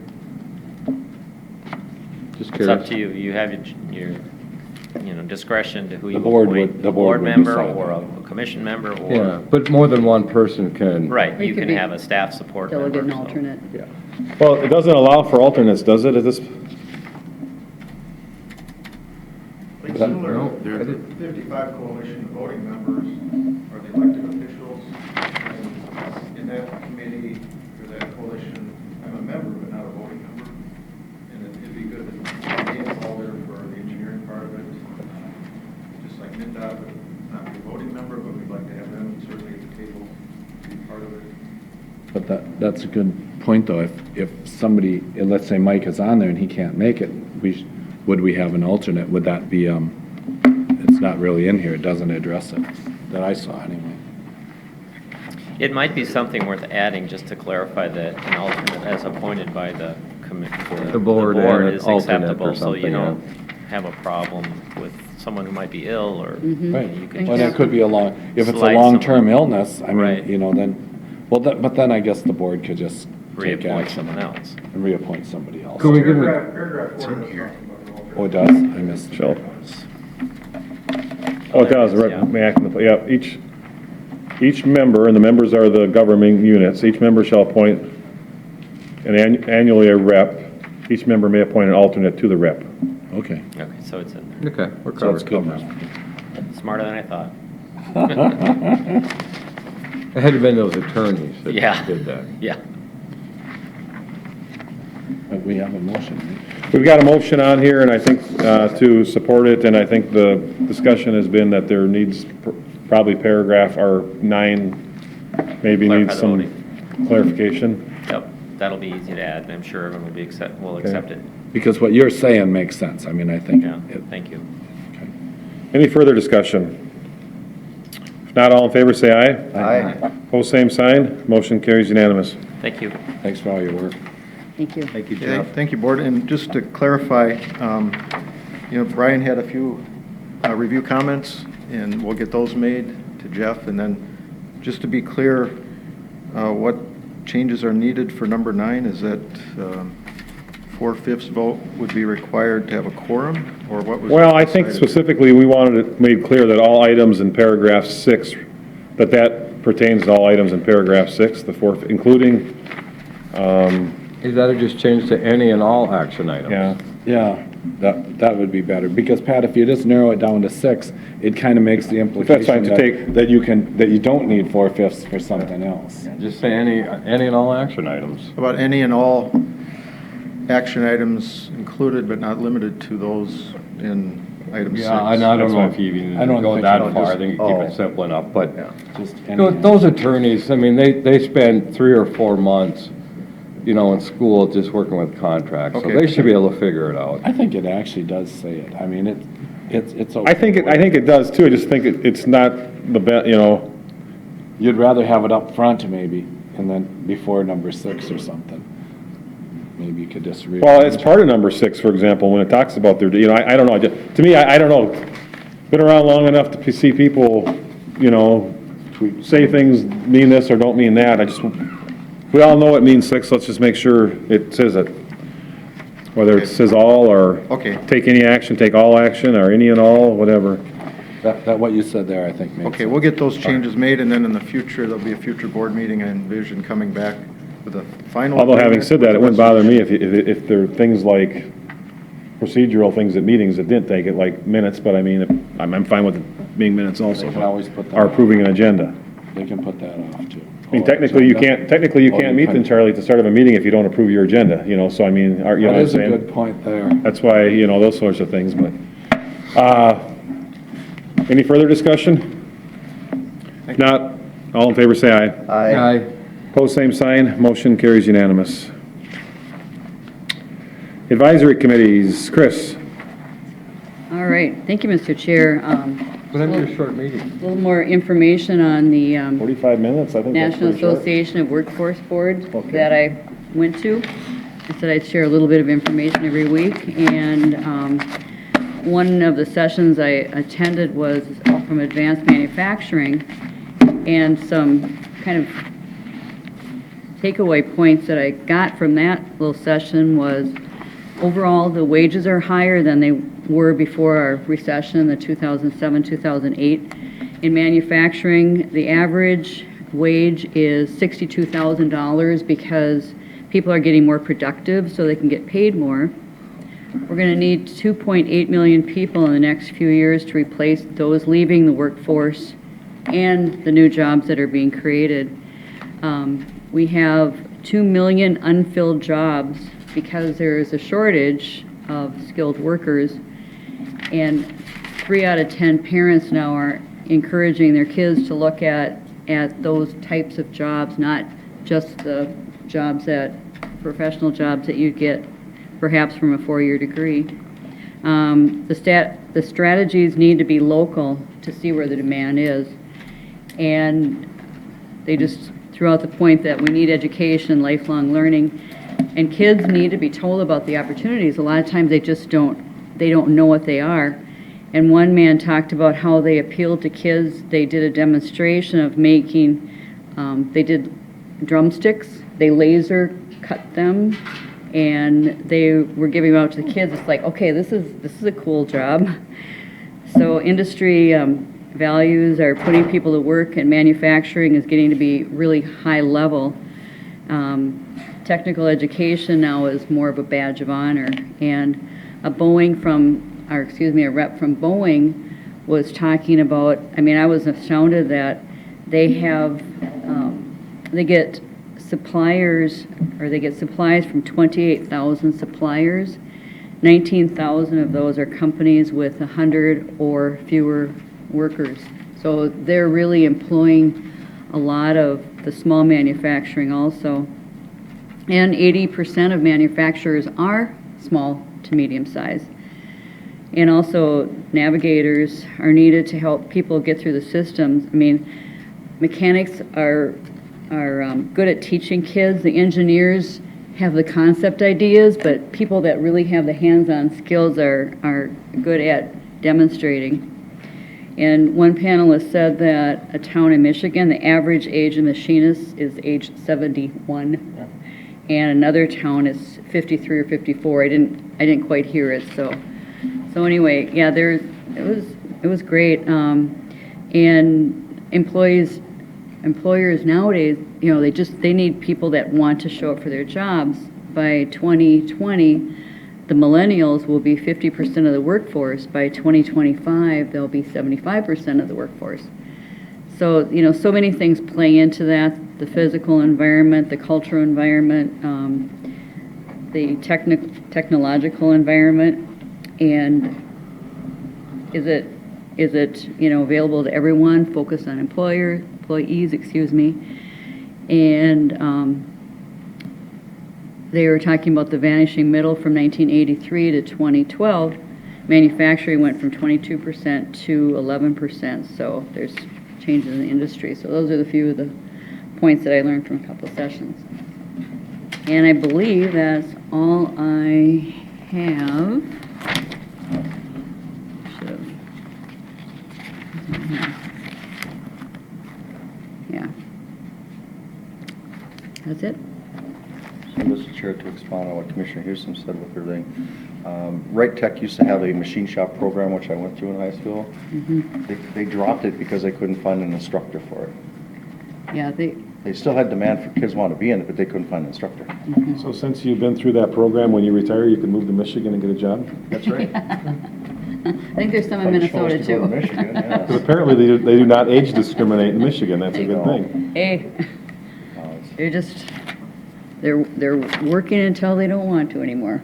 Just It's up curious. to you. You have your discretion to who The you board appoint. would- the A board board would member decide or that. a commission member Yeah, or, but more than one person can. right, Or it you could can be have a staff support member. Delegate and so- alternate. Yeah. Well, it doesn't allow for alternates, does it, at this? Like That- similar no, to I the 55 coalition of voting members are the elected officials. And in that committee, or that coalition, I'm a member, but not a voting member. And it'd be good to be involved there for the engineering part of it. Just like MinDOT, but not be a voting member, but we'd like to have them certainly at the table, be part of it. But that's a good point, though. If somebody, let's say Mike is on there and he can't make it, would we have an alternate? Would that be, it's not really in here, it doesn't address it, that I saw anyway. It might be something worth adding, just to clarify that an alternate as appointed by the The board and an is alternate or acceptable, so you something, yeah. don't have a problem with someone who might be ill, or Right. you can Well, that could be if it's a slide long-term someone. illness, I Right. mean, then, but then I guess the board could just take reappoint action someone else. and reappoint somebody else. Could we give it, Paragraph 4 does talk about an Oh, it alternate. does? I missed. Shall. Oh, it does, Yeah. right, may act in the, yeah, each member, and the members are the governing units, each member shall appoint annually a rep. Each member may appoint an alternate to the rep. Okay. Okay, so it's in there. okay, we're So it's covered. good now. Smarter than I thought. It had to been those attorneys that Yeah. did that. Yeah. But we have a motion, right? We've got a motion on here, and I think to support it, and I think the discussion has been that there needs probably paragraph, or 9, maybe Clarify needs the some voting. clarification. Yep, that'll be easy to add, and I'm sure everyone will accept it. Because what you're saying makes sense. I mean, I think. Yeah, it- thank you. Any further discussion? If not, all in favor, say aye. Aye. Pose same sign, motion carries unanimous. Thank you. Thanks for all your work. Thank you. Thank you, Okay, Jeff. thank you, Board. And just to clarify, Brian had a few review comments, and we'll get those made to Jeff. And then, just to be clear, what changes are needed for number 9? Is that 4/5 vote would be required to have a quorum, or what was? Well, I think decided? specifically, we wanted it made clear that all items in paragraph 6, that pertains to all items in paragraph 6, the fourth, including, Is that just changed to any and all action items? yeah, Yeah, that would be better. Because Pat, if you just narrow it down to 6, it kind of makes the implication fine to take- that you don't need 4/5 for something else. Just say any and all action items. About any and all action items included but not limited to those in item 6. Yeah, and I don't That's know fine. if you even I don't go think that so, far. I just- think you keep it simple enough, but Just any- those attorneys, I mean, they spend 3 or 4 months, in school just working with contracts. So Okay. they should be able to figure it out. I think it actually does say it. I mean, it's okay. I think it does too, I just think it's not the best, You'd rather have it up front maybe, and then before number 6 or something. Maybe you could just read. well, it's part of number 6, for example, when it talks about their, I don't know, to me, I don't know, been around long enough to see people, say things mean this or don't mean that, we all know it means 6, let's just make sure it says it. Whether it says all, or Okay. take any action, take all action, or any and all, whatever. That what you said there, I think makes sense. Okay, we'll get those changes made, and then in the future, there'll be a future board meeting. I envision coming back with a final. Although having agreement said that, with it the wouldn't bother me resolution. if there are things like procedural things at meetings that didn't take it, like minutes, but I mean, I'm fine with it being minutes also. They can always put that Or off. approving an agenda. They can put that off too. I mean, technically, you can't meet then, Charlie, at the start of a meeting if you don't approve your agenda, so I mean, you know That what I'm is a good saying? point there. That's why, those sorts of things, but, any further discussion? If not, all in favor, say aye. Aye. Pose same sign, motion carries unanimous. Advisory committees, Chris? All right, thank you, Mr. Chair. Whatever your short meeting. A little more information on the 45 minutes, I think that's National pretty short. Association of Workforce Board Okay. that I went to. I said I'd share a little bit of information every week, and one of the sessions I attended was from Advanced Manufacturing, and some kind of takeaway points that I got from that little session was, overall, the wages are higher than were before our recession, the 2007, 2008. In manufacturing, the average wage is $62,000 because people are getting more productive so they can get paid more. We're going to need 2.8 million people in the next few years to replace those leaving the workforce and the new jobs that are being created. We have 2 million unfilled jobs because there is a shortage of skilled workers, and 3 out of 10 parents now are encouraging their kids to look at those types of jobs, not just the professional jobs that you get perhaps from a 4-year degree. The strategies need to be local to see where the demand is, and they just threw out the point that we need education, lifelong learning, and kids need to be told about the opportunities. A lot of times they just don't know what they are. And one man talked about how they appealed to kids. They did a demonstration of making, they did drumsticks, they laser cut them, and they were giving them out to the kids. It's like, okay, this is a cool job. So industry values are putting people to work, and manufacturing is getting to be really high level. Technical education now is more of a badge of honor, and a rep from Boeing was talking about, I was astounded that they have, they get supplies from 28,000 suppliers. 19,000 of those are companies with 100 or fewer workers. So they're really employing a lot of the small manufacturing also. And 80% of manufacturers are small to medium size. And also navigators are needed to help people get through the systems. Mechanics are good at teaching kids. The engineers have the concept ideas, but people that really have the hands-on skills are good at demonstrating. And one panelist said that a town in Michigan, the average age of machinists is age 71, and another town is 53 or 54. I didn't quite hear it. So anyway, yeah, it was great. And employers nowadays, they need people that want to show up for their jobs. By 2020, the millennials will be 50% of the workforce. By 2025, they'll be 75% of the workforce. So, so many things play into that: the physical environment, the cultural environment, the technological environment, and is it available to everyone? Focus on employees, and they were talking about the vanishing middle from 1983 to 2012. Manufacturing went from 22% to 11%, so there's changes in the industry. So those are the few of the points that I learned from a couple of sessions. And I believe that's all I have. Yeah. That's it. So, Mr. Chair, to expound on what Commissioner Houston said with everything, Wright Tech used to have a machine shop program, which I went to in high school. Mm-hmm. They dropped it because they couldn't find an instructor for it. Yeah, They still had demand for kids wanting to be in it, but they couldn't find an instructor. Mm-hmm. So since you've been through that program, when you retire, you can move to Michigan and get a job? That's right. I think there's some in Minnesota too. Michigan, yeah. Because apparently they do not age discriminate in Michigan. That's a good thing. Hey, they're working until they don't want to anymore.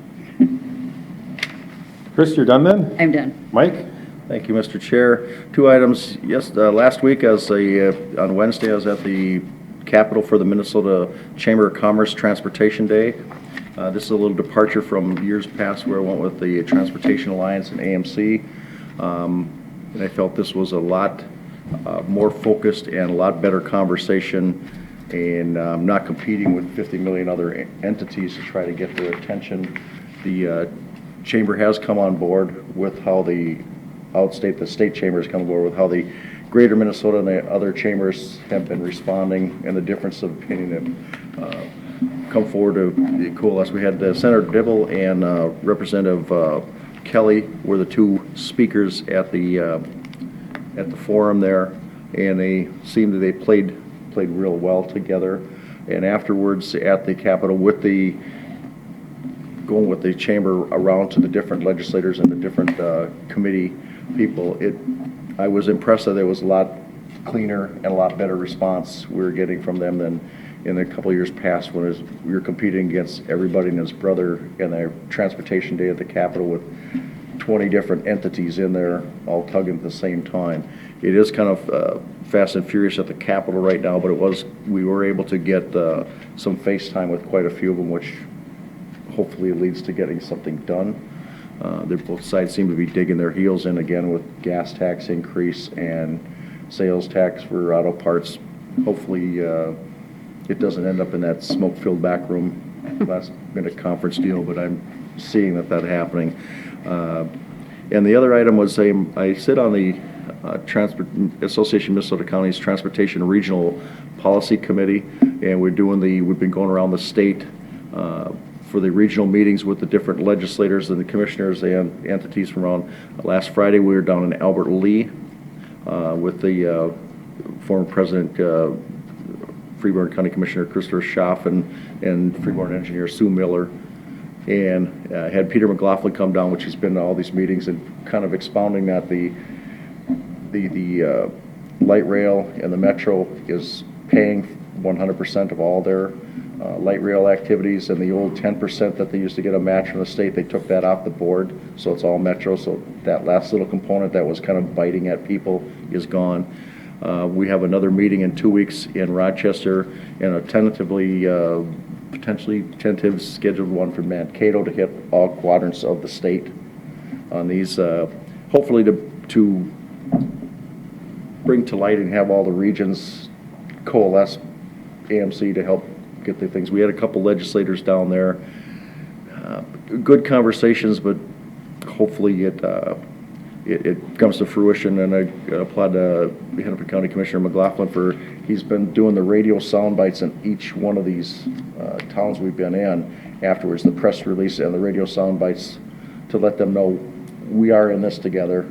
Chris, you're done then? I'm done. Mike? Thank you, Mr. Chair. 2 items. Yes, last week, on Wednesday, I was at the Capitol for the Minnesota Chamber of Commerce Transportation Day. This is a little departure from years past where I went with the Transportation Alliance and AMC. And I felt this was a lot more focused and a lot better conversation, and not competing with 50 million other entities to try to get their attention. The Chamber has come on board with how the state chamber has come on board with how the Greater Minnesota and the other chambers have been responding, and the difference of opinion have come forward to coalesce. We had Senator Dibble and Representative Kelly were the two speakers at the forum there, and they seemed that they played real well together. And afterwards at the Capitol going with the chamber around to the different legislators and the different committee people, I was impressed that there was a lot cleaner and a lot better response we were getting from them than in a couple of years past when we were competing against everybody and his brother in their transportation day at the Capitol with 20 different entities in there all tugging at the same time. It is kind of fast and furious at the Capitol right now, but we were able to get some FaceTime with quite a few of them, which hopefully leads to getting something done. Both sides seem to be digging their heels in again with gas tax increase and sales tax for auto parts. Hopefully it doesn't end up in that smoke-filled back room last-minute conference deal, but I'm seeing that happening. And the other item was I sit on the Association of Minnesota Counties Transportation Regional Policy Committee, and we've been going around the state for the regional meetings with the different legislators and the commissioners and entities from around. Last Friday, we were down in Albert Lee with the former President Freeborn County Commissioner Christopher Schaff and Freeborn Engineer Sue Miller, and had Peter McLaughlin come down, which he's been to all these meetings, and kind of expounding that the light rail and the metro is paying 100% of all their light rail activities, and the old 10% that they used to get a match from the state, they took that off the board, so it's all metro. So that last little component that was kind of biting at people is gone. We have another meeting in 2 weeks in Rochester, and a potentially tentative scheduled one for Mankato to hit all quadrants of the state on these, hopefully to bring to light and have all the regions coalesce AMC to help get the things. We had a couple legislators down there, good conversations, but hopefully it comes to fruition. And I applaud Hennepin County Commissioner McLaughlin he's been doing the radio sound bites in each one of these towns we've been in. Afterwards, the press release and the radio sound bites to let them know we are in this together,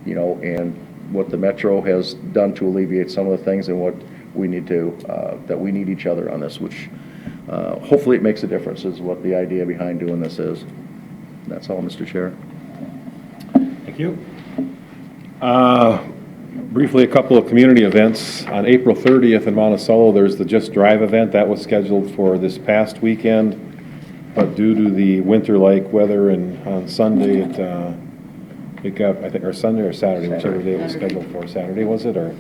and what the Metro has done to alleviate some of the things, and what we need that we need each other on this, which hopefully it makes a difference, is what the idea behind doing this is. That's all, Mr. Chair. Thank you. Briefly, a couple of community events. On April 30th in Monticello, there's the Just Drive event. That was scheduled for this past weekend, but due to the winter-like weather and on Sunday, it got, I think, or Sunday or Saturday, whichever day it was scheduled for. Saturday, was it? Or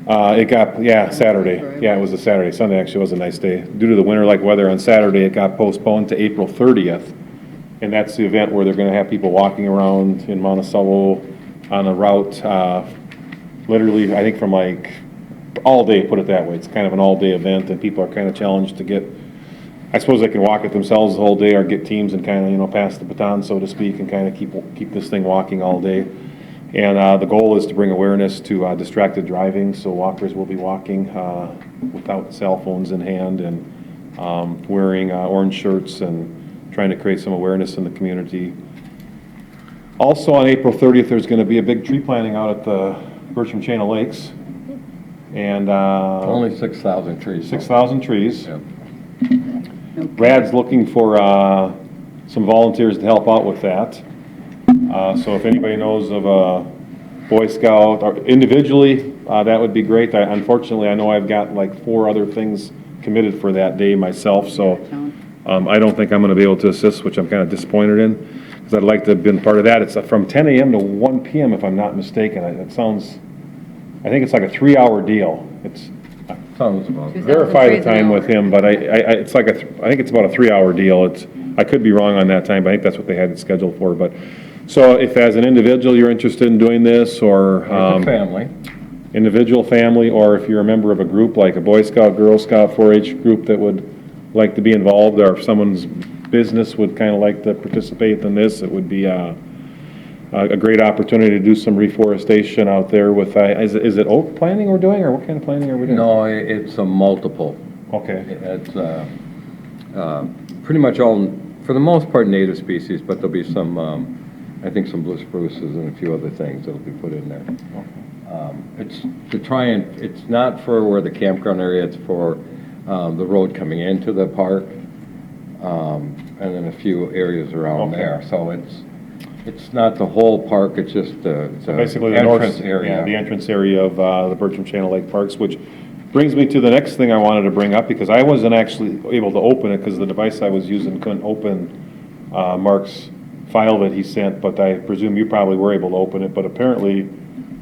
it got, Saturday. Yeah, it was a Saturday. Sunday actually was a nice day. Due to the winter-like weather on Saturday, it got postponed to April 30th. And that's the event where they're going to have people walking around in Monticello on a route, literally, I think from like all day, put it that way. It's kind of an all-day event, and people are kind of challenged to get, I suppose they can walk it themselves the whole day or get teams and kind of, pass the baton, so to speak, and kind of keep this thing walking all day. And the goal is to bring awareness to distracted driving, so walkers will be walking without cell phones in hand and wearing orange shirts and trying to create some awareness in the community. Also on April 30th, there's going to be a big tree planting out at the Bertram Chain of Lakes. And Only 6,000 trees. 6,000 trees. Yeah. Brad's looking for some volunteers to help out with that. So if anybody knows of a Boy Scout, or individually, that would be great. Unfortunately, I know I've got like 4 other things committed for that day myself, so I don't think I'm going to be able to assist, which I'm kind of disappointed in, because I'd like to have been part of that. It's from 10 a.m. to 1 p.m. if I'm not mistaken. It sounds, I think it's like a 3-hour deal. Sounds about right. Verify the time with him, but I think it's about a 3-hour deal. I could be wrong on that time, but I think that's what they had it scheduled for. But so if as an individual you're interested in doing this, or family, individual, family, or if you're a member of a group like a Boy Scout, Girl Scout, 4-H group that would like to be involved, or if someone's business would kind of like to participate in this, it would be a great opportunity to do some reforestation out there with, is it oak planting we're doing, or what kind of planting are we doing? No, it's a multiple. Okay. It's pretty much all, for the most part, native species, but there'll be some I think some blue spruces and a few other things that'll be put in there. It's to try and, it's not for where the campground area, it's for the road coming into the park, and then a few areas around Okay. there. So it's not the whole park, it's just the Basically, the north entrance area. Yeah, the entrance area of the Bertram Channel Lake Parks, which brings me to the next thing I wanted to bring up, because I wasn't actually able to open it because the device I was using couldn't open Mark's file that he sent, but I presume you probably were able to open it. But apparently,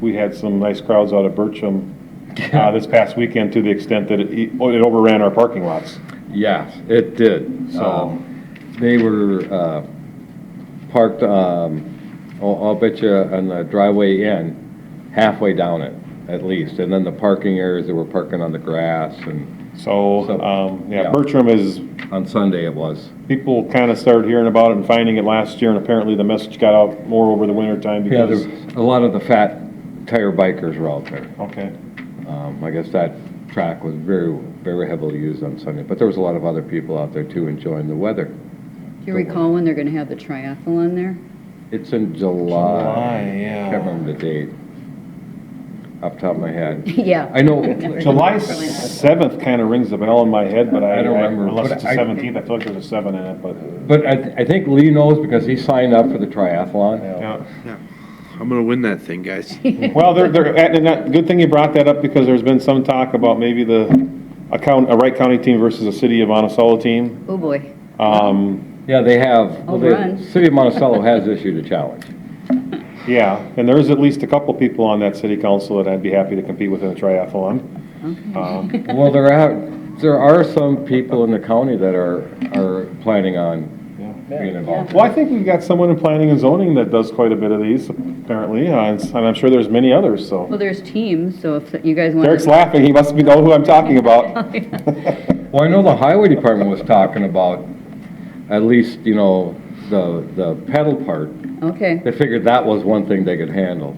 we had some nice crowds out at Bertram this past weekend, to the extent that it overran our parking lots. Yes, it did. So- They were parked, I'll bet you on the driveway in, halfway down it, at least. And then the parking areas, they were parking on the grass, and Yeah, Bertram is, on Sunday it was. people kind of started hearing about it and finding it last year, and apparently the message got out more over the winter time Yeah, because, a lot of the fat tire bikers were out there. okay. I guess that track was very, very heavily used on Sunday, but there was a lot of other people out there too enjoying the weather. Do you recall when they're going to have the triathlon there? It's in July. July, yeah. Can't remember the date off the top of my head. Yeah. I know, July 7th kind of rings a bell in my head, but I don't remember, unless but it's the I- 17th, I feel like there's a 7 in it, but, but I think Lee knows because he signed up for the triathlon. yeah. Yeah. I'm gonna win that thing, guys. Well, good thing you brought that up, because there's been some talk about maybe a Wright County team versus a City of Monticello team. Oh, boy. Yeah, they have, I'll the run. City of Monticello has issued a challenge. Yeah, and there's at least a couple people on that city council that I'd be happy to compete with in a triathlon. Well, there are some people in the county that are planning on being involved. Well, I think we've got someone in planning and zoning that does quite a bit of these, apparently, and I'm sure there's many others, so. Well, there's teams, so if you guys want. Derek's laughing, he must know who I'm talking about. Well, I know the highway department was talking about at least, the pedal part. Okay. They figured that was one thing they could handle.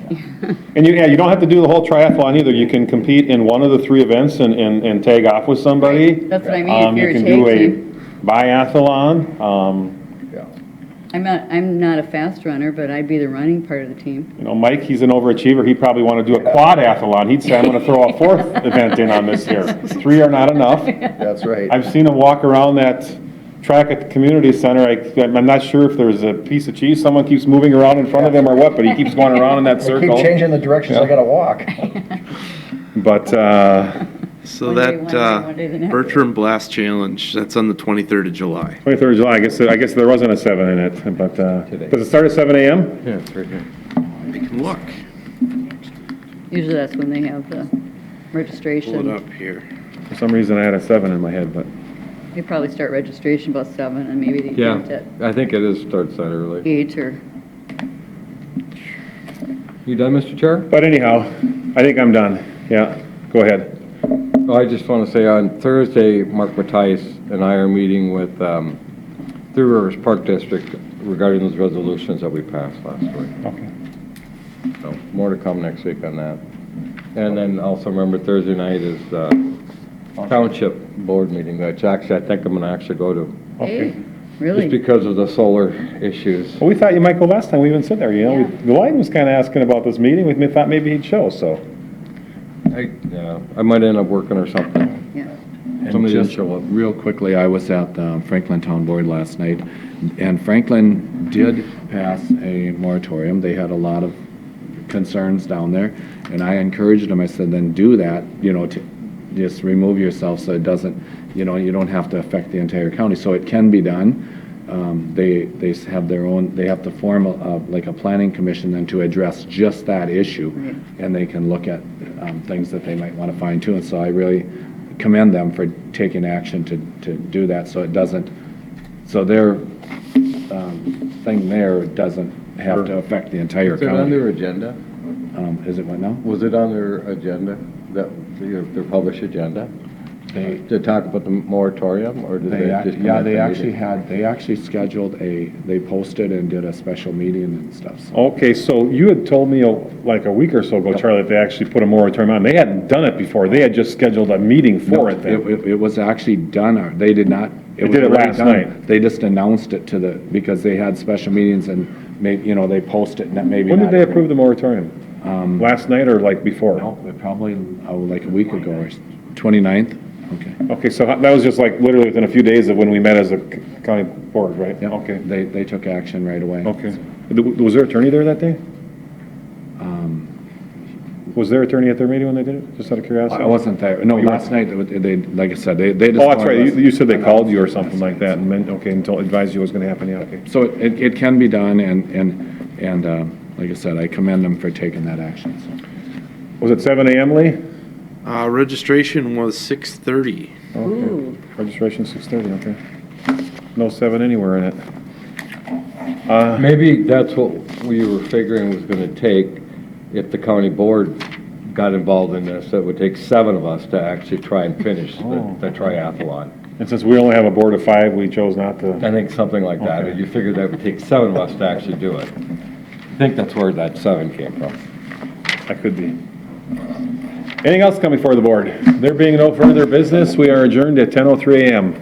And you don't have to do the whole triathlon either. You can compete in one of the 3 events and tag off with somebody. That's what I mean, if you're a You can tag do a team. biathlon. I'm not a fast runner, but I'd be the running part of the team. Mike, he's an overachiever. He'd probably want to do a quadathlon. He'd say, I'm going to throw a 4th event in on this year. 3 are not enough. That's right. I've seen him walk around that track at the community center. I'm not sure if there's a piece of cheese someone keeps moving around in front of him or what, but he keeps going around in that They circle. keep changing the directions I gotta walk. But, So One day, that one day the next. Bertram Blast Challenge, that's on the 23rd of July. 23rd of July, I guess there wasn't a 7 in it, but, does it start at 7 a.m.? Yeah, it's right here. We can look. Usually that's when they have the Pull registration. it up here. For some reason, I had a 7 in my head, but. They probably start registration about 7, and maybe they Yeah, end at I think it is starts that early. 8 or. You done, Mr. Chair? But anyhow, I think I'm done. Yeah, go ahead. Well, I just want to say on Thursday, Mark Mattice and I are meeting with Three Rivers Park District regarding those resolutions that we passed last week. Okay. So more to come next week on that. And then also remember Thursday night is the Township Board meeting, which actually I think I'm going to actually go to. Okay. Hey, really? Just because of the solar issues. Well, we thought you might go last time. We even said there, Yeah. Glenn was kind of asking about this meeting. We thought maybe he'd show, so. I might end up working or something. Yeah. Somebody didn't Just show up. real quickly, I was at Franklin Town Board last night, and Franklin did pass a moratorium. They had a lot of concerns down there, and I encouraged them, I said, then do that, to just remove yourself so it doesn't, you don't have to affect the entire county. So it can be done. They have their own, they have to form like a planning commission then to address just that issue, Right. and they can look at things that they might want to fine tune. So I really commend them for taking action to do that, so it doesn't, so their thing there doesn't have to affect the entire Is it on county. their agenda? Is it what now? Was it on their agenda, their published agenda? To talk about the moratorium, or did they just come Yeah, at they the actually meeting? they actually scheduled they posted and did a special meeting and stuff. So. Okay, so you had told me like a week or so ago, Charlie, that they actually put a moratorium on. They hadn't done it before. They had just scheduled a meeting for it then. It was actually done, or they did not. They was did it already last done. night. They just announced it because they had special meetings and maybe, they post it, maybe When did not they every- approve the moratorium? Last night or like before? No, probably, like a week ago, or 29th? Okay. Okay, so that was just like literally within a few days of when we met as a county board, right? Yep. Okay, They took action right away. okay. Was their attorney there that day? Was their attorney at their meeting when they did it? Just out of curiosity? I wasn't there. No, You last night, they, like I said, they just. Oh, that's right. wanted us- You said they called you or something like that and meant, okay, and advised you what was gonna happen, yeah, okay. So it can be done, and like I said, I commend them for taking that action, so. Was it 7 AM, Lee? Registration was 6:30. Ooh. Registration 6:30, okay. No 7 anywhere in it. Maybe that's what we were figuring was gonna take if the county board got involved in this. It would take 7 of us to actually try and finish the triathlon. And since we only have a board of 5, we chose not to. I think something like that. Okay. You figured that would take 7 of us to actually do it. I think that's where that 7 came from. That could be. Anything else coming before the board? There being no further business, we are adjourned at 10:03 AM.